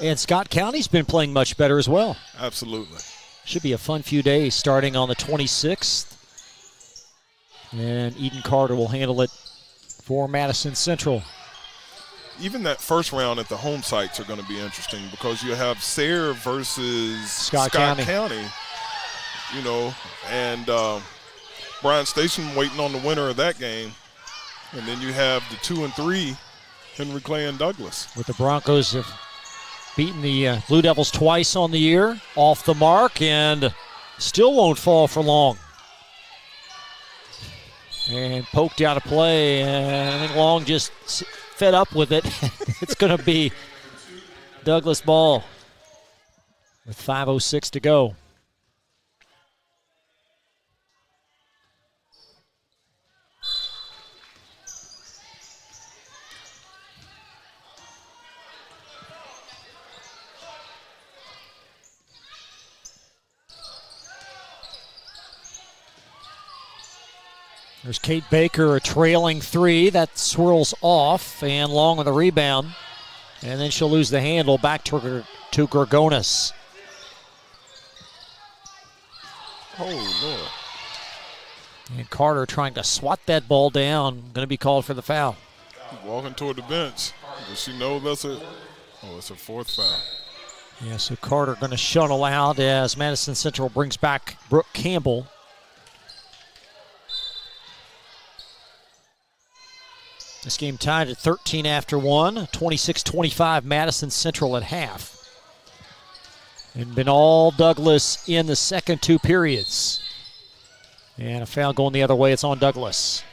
and Scott County's been playing much better as well. Absolutely. Should be a fun few days starting on the 26th. And Eden Carter will handle it for Madison Central. Even that first round at the home sites are going to be interesting because you have Sayre versus Scott County. You know, and Bryan Station waiting on the winner of that game. And then you have the 2 and 3, Henry Clay and Douglas. With the Broncos have beaten the Blue Devils twice on the year, off the mark, and still won't fall for long. And poked out of play, and I think Long just fed up with it. It's going to be Douglas ball with 5:06 to go. There's Kate Baker, a trailing three. That swirls off, and Long with a rebound. And then she'll lose the handle back to Gorgonis. Oh, Lord. And Carter trying to swat that ball down. Going to be called for the foul. Walking toward the bench. Does she know that's it? Oh, it's a fourth foul. Yeah, so Carter going to shuttle out as Madison Central brings back Brooke Campbell. This game tied at 13 after 1, 26-25 Madison Central at half. And been all Douglas in the second two periods. And a foul going the other way, it's on Douglas.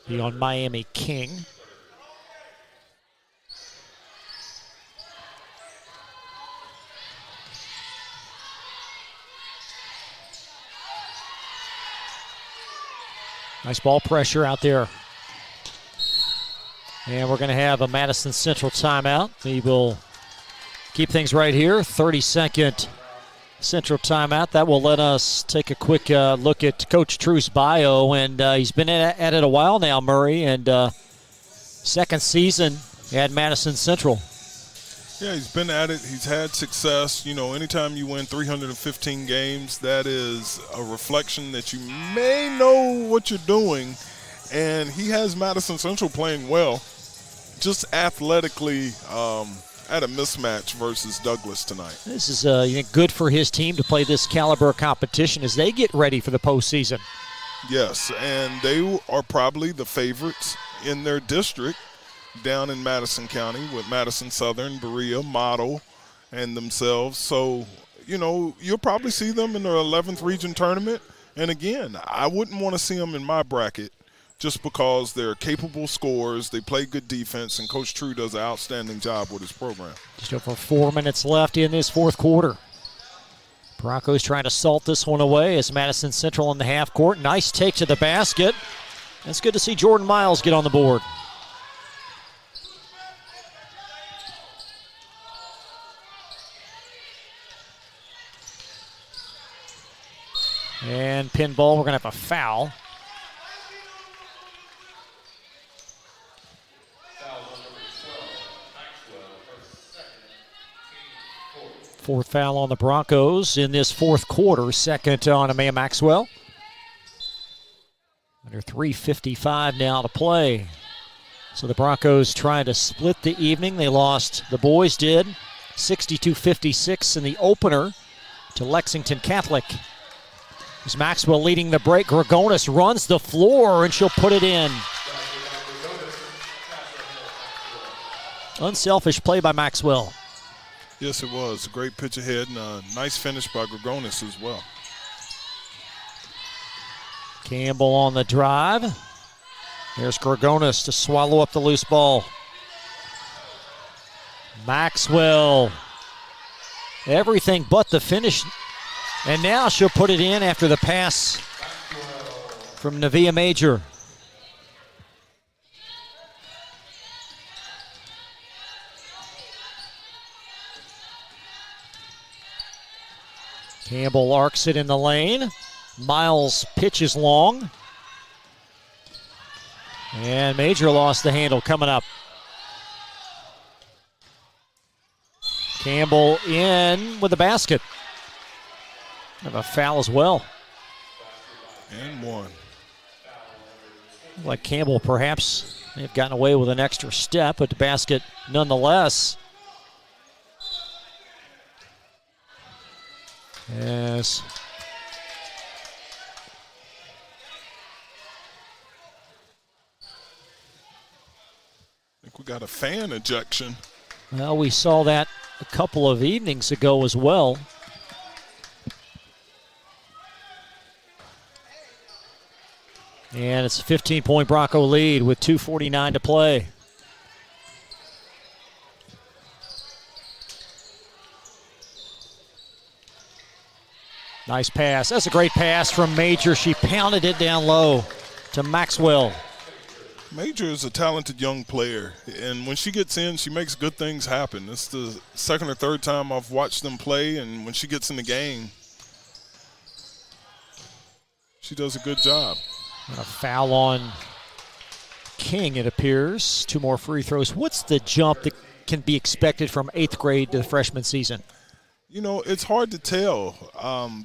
Be on Miami King. Nice ball pressure out there. And we're going to have a Madison Central timeout. We will keep things right here. 30-second Central timeout. That will let us take a quick look at Coach True's bio. And he's been at it a while now, Murray. And second season at Madison Central. Yeah, he's been at it. He's had success. You know, anytime you win 315 games, that is a reflection that you may know what you're doing. And he has Madison Central playing well, just athletically at a mismatch versus Douglas tonight. This is good for his team to play this caliber of competition as they get ready for the postseason. Yes, and they are probably the favorites in their district down in Madison County with Madison Southern, Berea, Model, and themselves. So, you know, you'll probably see them in the 11th region tournament. And again, I wouldn't want to see them in my bracket just because they're capable scorers, they play good defense, and Coach True does an outstanding job with his program. Just over 4 minutes left in this fourth quarter. Broncos trying to salt this one away as Madison Central in the half court. Nice take to the basket. It's good to see Jordan Miles get on the board. And pinball, we're going to have a foul. Fourth foul on the Broncos in this fourth quarter. Second on Amaya Maxwell. Under 3:55 now to play. So the Broncos trying to split the evening. They lost, the boys did, 62-56 in the opener to Lexington Catholic. As Maxwell leading the break, Gregonis runs the floor and she'll put it in. Unselfish play by Maxwell. Yes, it was. A great pitch ahead and a nice finish by Gregonis as well. Campbell on the drive. There's Gregonis to swallow up the loose ball. Maxwell. Everything but the finish. And now she'll put it in after the pass from Nevaeh Major. Campbell arcs it in the lane. Miles pitches long. And Major lost the handle coming up. Campbell in with the basket. Have a foul as well. And one. Like Campbell perhaps may have gotten away with an extra step, but the basket nonetheless. Yes. I think we got a fan ejection. Well, we saw that a couple of evenings ago as well. And it's a 15-point Bronco lead with 2:49 to play. Nice pass. That's a great pass from Major. She pounded it down low to Maxwell. Major is a talented young player, and when she gets in, she makes good things happen. It's the second or third time I've watched them play, and when she gets in the game, she does a good job. And a foul on King, it appears. Two more free throws. What's the jump that can be expected from 8th grade to the freshman season? You know, it's hard to tell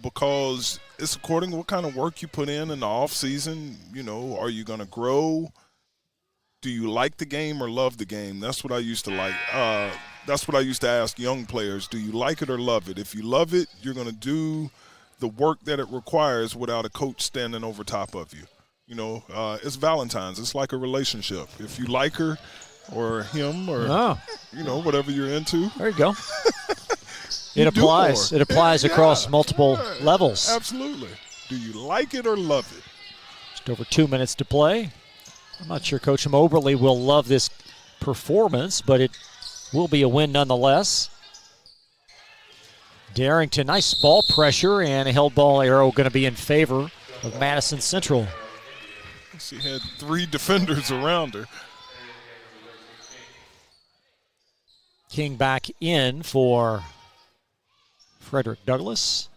because it's according to what kind of work you put in the off season. You know, are you going to grow? Do you like the game or love the game? That's what I used to like. That's what I used to ask young players. Do you like it or love it? If you love it, you're going to do the work that it requires without a coach standing over top of you. You know, it's Valentine's. It's like a relationship. If you like her or him or, you know, whatever you're into. There you go. It applies. It applies across multiple levels. Absolutely. Do you like it or love it? Just over 2 minutes to play. I'm not sure Coach Moberly will love this performance, but it will be a win nonetheless. Darrington, nice ball pressure, and a held ball arrow going to be in favor of Madison Central. She had 3 defenders around her. King back in for Frederick Douglass.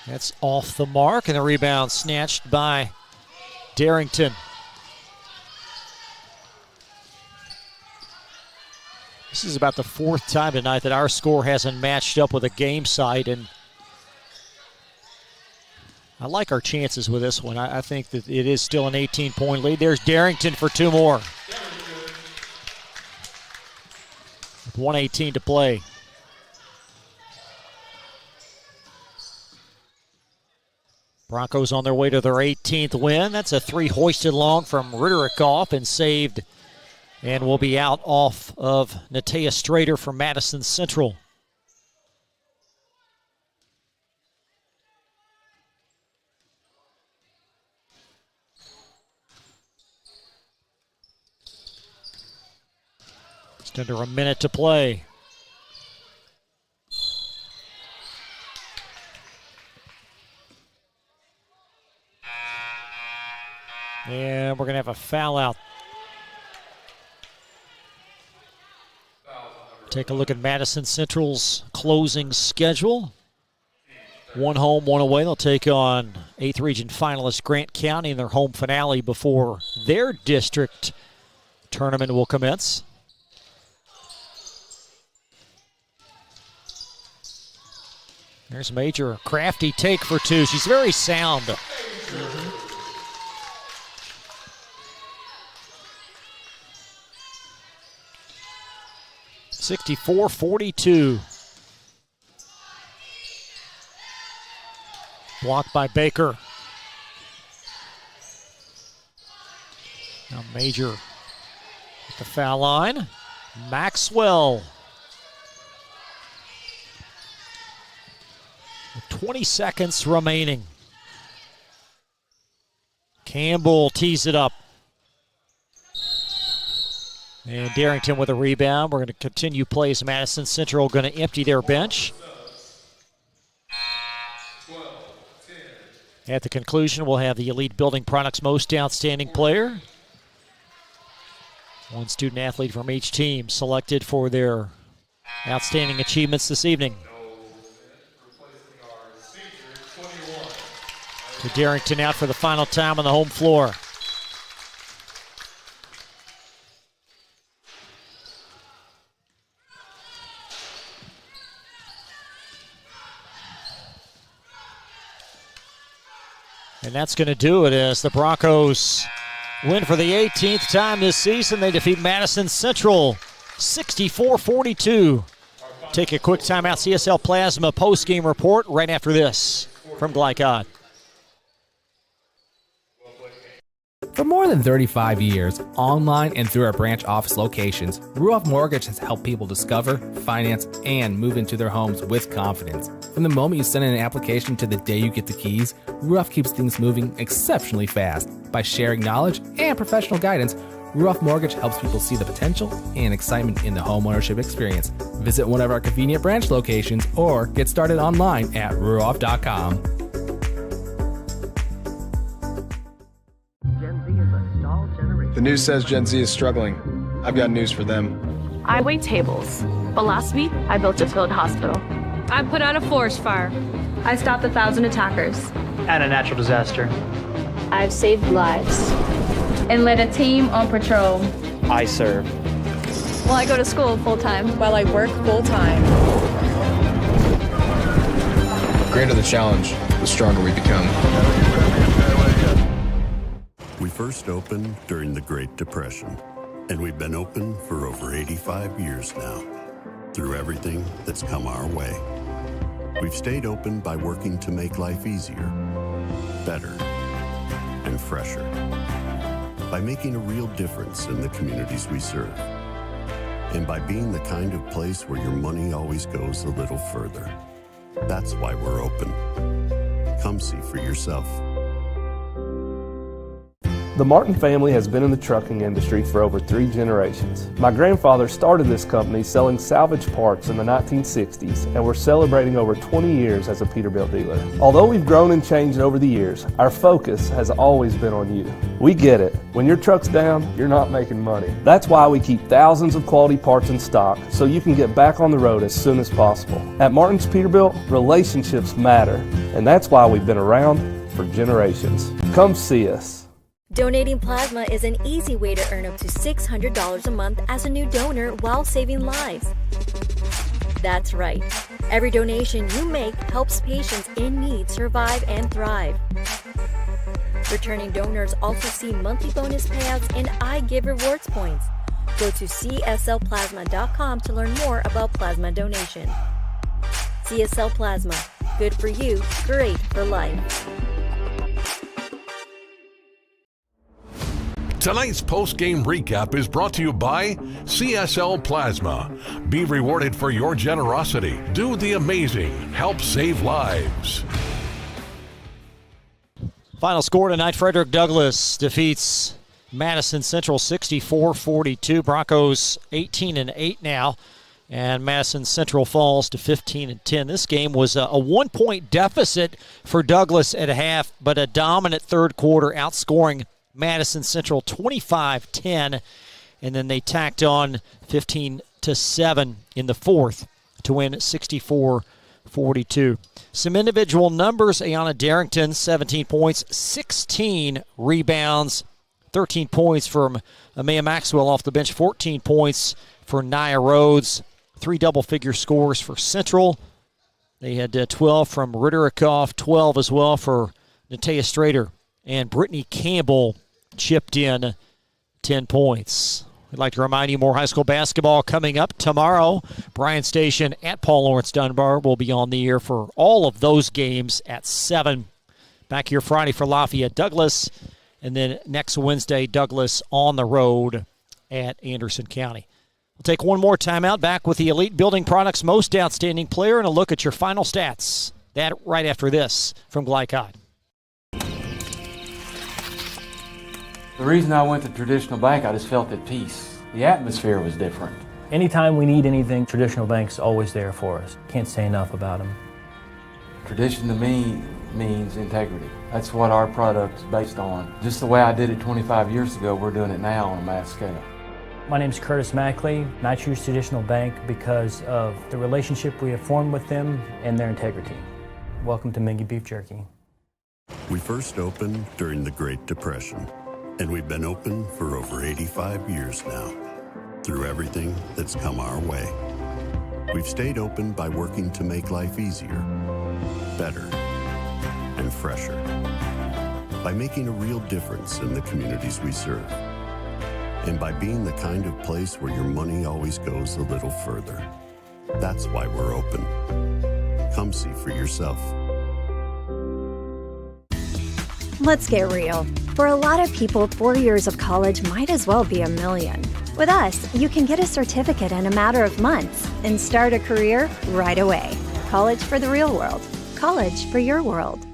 That's off the mark, and the rebound snatched by Darrington. This is about the 4th time tonight that our score hasn't matched up with a game site, and I like our chances with this one. I think that it is still an 18-point lead. There's Darrington for 2 more. With 1:18 to play. Broncos on their way to their 18th win. That's a 3 hoisted long from Frederick off and saved, and will be out off of Natea Strader from Madison Central. Just under a minute to play. And we're going to have a foul out. Take a look at Madison Central's closing schedule. One home, one away. They'll take on 8th Region finalist Grant County in their home finale before their district tournament will commence. There's Major, crafty take for two. She's very sound. 64-42. Blocked by Baker. Now Major at the foul line. Maxwell. With 20 seconds remaining. Campbell tees it up. And Darrington with a rebound. We're going to continue plays. Madison Central going to empty their bench. At the conclusion, we'll have the Elite Building Products Most Outstanding Player. One student athlete from each team selected for their outstanding achievements this evening. To Darrington out for the final time on the home floor. And that's going to do it as the Broncos win for the 18th time this season. They defeat Madison Central 64-42. Take a quick timeout. CSL Plasma post-game report right after this from Glycod. For more than 35 years, online and through our branch office locations, Ruoff Mortgage has helped people discover, finance, and move into their homes with confidence. From the moment you send in an application to the day you get the keys, Ruoff keeps things moving exceptionally fast. By sharing knowledge and professional guidance, Ruoff Mortgage helps people see the potential and excitement in the homeownership experience. Visit one of our convenient branch locations or get started online at ruoff.com. The news says Gen Z is struggling. I've got news for them. I wait tables, but last week I built a field hospital. I put out a forest fire. I stopped 1,000 attackers. And a natural disaster. I've saved lives and led a team on patrol. I serve. Well, I go to school full-time. While I work full-time. The greater the challenge, the stronger we become. We first opened during the Great Depression, and we've been open for over 85 years now. Through everything that's come our way, we've stayed open by working to make life easier, better, and fresher. By making a real difference in the communities we serve. And by being the kind of place where your money always goes a little further. That's why we're open. Come see for yourself. The Martin family has been in the trucking industry for over 3 generations. My grandfather started this company selling salvage parts in the 1960s, and we're celebrating over 20 years as a Peterbilt dealer. Although we've grown and changed over the years, our focus has always been on you. We get it. When your truck's down, you're not making money. That's why we keep thousands of quality parts in stock so you can get back on the road as soon as possible. At Martin's Peterbilt, relationships matter, and that's why we've been around for generations. Come see us. Donating plasma is an easy way to earn up to $600 a month as a new donor while saving lives. That's right. Every donation you make helps patients in need survive and thrive. Returning donors also see monthly bonus payouts and I Give Rewards points. Go to cslplasma.com to learn more about plasma donation. CSL Plasma. Good for you, great for life. Tonight's post-game recap is brought to you by CSL Plasma. Be rewarded for your generosity. Do the amazing. Help save lives. Final score tonight, Frederick Douglass defeats Madison Central 64-42. Broncos 18-8 now, and Madison Central falls to 15-10. This game was a 1-point deficit for Douglas at half, but a dominant third quarter, outscoring Madison Central 25-10, and then they tacked on 15-7 in the fourth to win 64-42. Some individual numbers: Ayanna Darrington, 17 points, 16 rebounds, 13 points from Amaya Maxwell off the bench, 14 points for Nia Rhodes, 3 double-figure scores for Central. They had 12 from Ritterikoff, 12 as well for Natea Strader, and Brittany Campbell chipped in 10 points. We'd like to remind you, more high school basketball coming up tomorrow. Bryan Station at Paul Lawrence Dunbar will be on the air for all of those games at 7. Back here Friday for Lafayette Douglas, and then next Wednesday, Douglas on the road at Anderson County. We'll take one more timeout, back with the Elite Building Products Most Outstanding Player and a look at your final stats. That right after this from Glycod. The reason I went to Traditional Bank, I just felt at peace. The atmosphere was different. Anytime we need anything, Traditional Bank's always there for us. Can't say enough about them. Tradition to me means integrity. That's what our product's based on. Just the way I did it 25 years ago, we're doing it now on a mass scale. My name's Curtis Mackley, and I choose Traditional Bank because of the relationship we have formed with them and their integrity. Welcome to Mingy Beef Jerky. We first opened during the Great Depression, and we've been open for over 85 years now. Through everything that's come our way, we've stayed open by working to make life easier, better, and fresher. By making a real difference in the communities we serve. And by being the kind of place where your money always goes a little further. That's why we're open. Come see for yourself. Let's get real. For a lot of people, 4 years of college might as well be $1 million. With us, you can get a certificate in a matter of months and start a career right away. College for the real world. College for your world.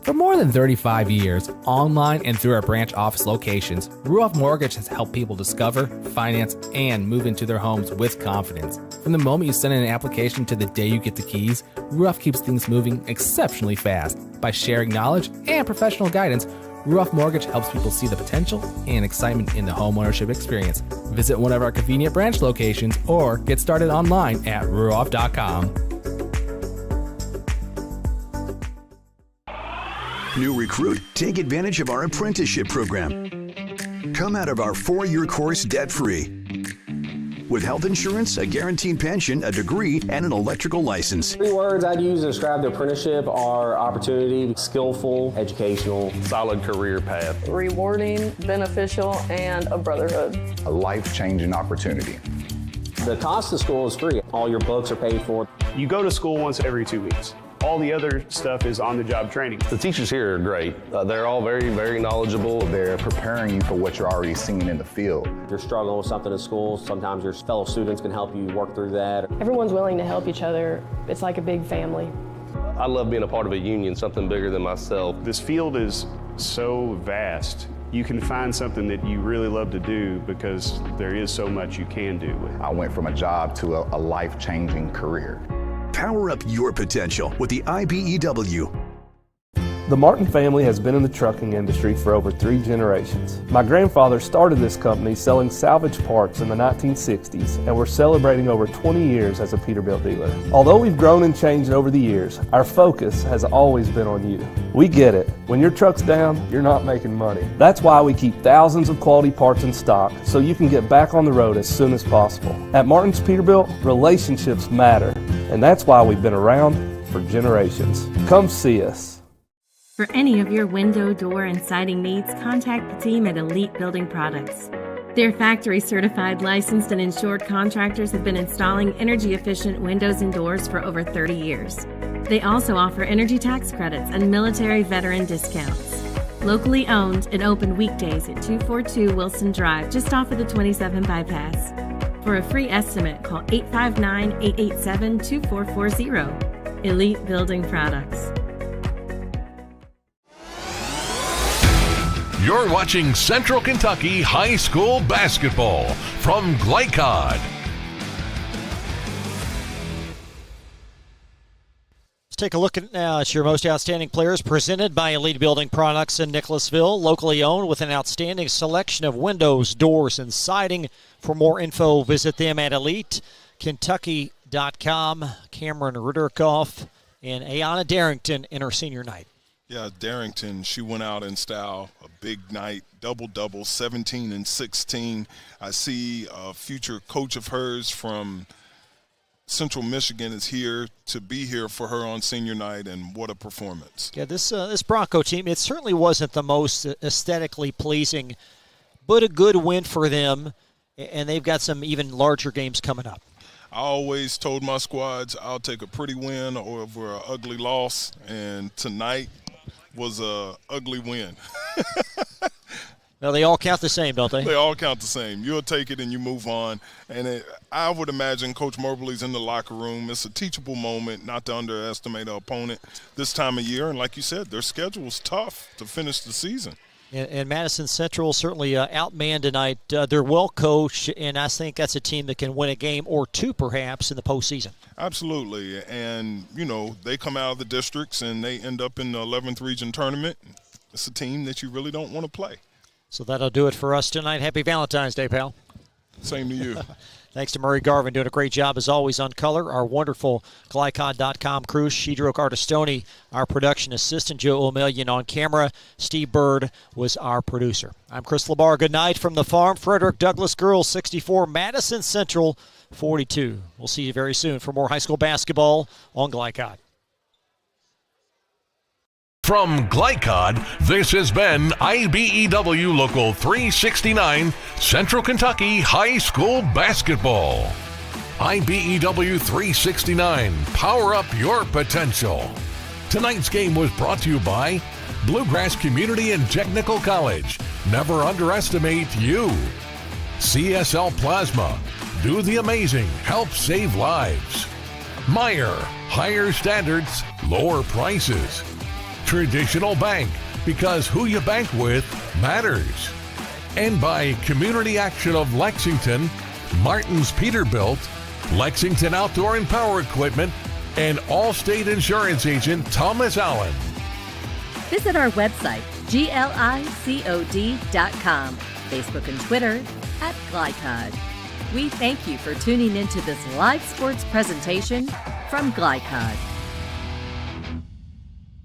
For more than 35 years, online and through our branch office locations, Ruoff Mortgage has helped people discover, finance, and move into their homes with confidence. From the moment you send in an application to the day you get the keys, Ruoff keeps things moving exceptionally fast. By sharing knowledge and professional guidance, Ruoff Mortgage helps people see the potential and excitement in the homeownership experience. Visit one of our convenient branch locations or get started online at ruoff.com. New recruit, take advantage of our apprenticeship program. Come out of our 4-year course debt-free. With health insurance, a guaranteed pension, a degree, and an electrical license. 3 words I'd use to describe the apprenticeship are opportunity, skillful, educational, solid career path, rewarding, beneficial, and a brotherhood. A life-changing opportunity. The cost of school is free. All your books are paid for. You go to school once every 2 weeks. All the other stuff is on-the-job training. The teachers here are great. They're all very, very knowledgeable. They're preparing you for what you're already seeing in the field. If you're struggling with something in school, sometimes your fellow students can help you work through that. Everyone's willing to help each other. It's like a big family. I love being a part of a union, something bigger than myself. This field is so vast. You can find something that you really love to do because there is so much you can do with it. I went from a job to a life-changing career. Power up your potential with the IBEW. The Martin family has been in the trucking industry for over 3 generations. My grandfather started this company selling salvage parts in the 1960s, and we're celebrating over 20 years as a Peterbilt dealer. Although we've grown and changed over the years, our focus has always been on you. We get it. When your truck's down, you're not making money. That's why we keep thousands of quality parts in stock so you can get back on the road as soon as possible. At Martin's Peterbilt, relationships matter, and that's why we've been around for generations. Come see us. For any of your window, door, and siding needs, contact the team at Elite Building Products. Their factory-certified, licensed, and insured contractors have been installing energy-efficient windows and doors for over 30 years. They also offer energy tax credits and military veteran discounts. Locally owned and open weekdays at 242 Wilson Drive, just off of the 27 bypass. For a free estimate, call 859-887-2440. Elite Building Products. You're watching Central Kentucky High School Basketball from Glycod. Let's take a look at your most outstanding players presented by Elite Building Products in Nicholasville, locally owned with an outstanding selection of windows, doors, and siding. For more info, visit them at EliteKentucky.com. Cameron Rudderkoff and Ayanna Darrington in her senior night. Yeah, Darrington, she went out in style, a big night, double-double, 17 and 16. I see a future coach of hers from Central Michigan is here to be here for her on senior night, and what a performance. Yeah, this Bronco team, it certainly wasn't the most aesthetically pleasing, but a good win for them, and they've got some even larger games coming up. I always told my squads I'll take a pretty win over an ugly loss, and tonight was a ugly win. Well, they all count the same, don't they? They all count the same. You'll take it and you move on. And I would imagine Coach Moberly's in the locker room. It's a teachable moment, not to underestimate an opponent this time of year. And like you said, their schedule's tough to finish the season. And Madison Central certainly outmanned tonight. They're well coached, and I think that's a team that can win a game or two perhaps in the postseason. Absolutely. And, you know, they come out of the districts and they end up in the 11th region tournament. It's a team that you really don't want to play. So that'll do it for us tonight. Happy Valentine's Day, pal. Same to you. Thanks to Murray Garvin, doing a great job as always on color. Our wonderful Glycod.com crew, Shedroke Artistoni, our production assistant, Joe O'Million on camera. Steve Bird was our producer. I'm Chris LaBar. Good night from the farm. Frederick Douglass girls 64, Madison Central 42. We'll see you very soon for more high school basketball on Glycod. From Glycod, this has been IBEW Local 369, Central Kentucky High School Basketball. IBEW 369, power up your potential. Tonight's game was brought to you by Bluegrass Community and Technical College. Never underestimate you. CSL Plasma, do the amazing, help save lives. Meyer, higher standards, lower prices. Traditional Bank, because who you bank with matters. And by Community Action of Lexington, Martin's Peterbilt, Lexington Outdoor and Power Equipment, and Allstate Insurance Agent Thomas Allen. Visit our website, glicod.com, Facebook and Twitter @Glycod. We thank you for tuning into this live sports presentation from Glycod.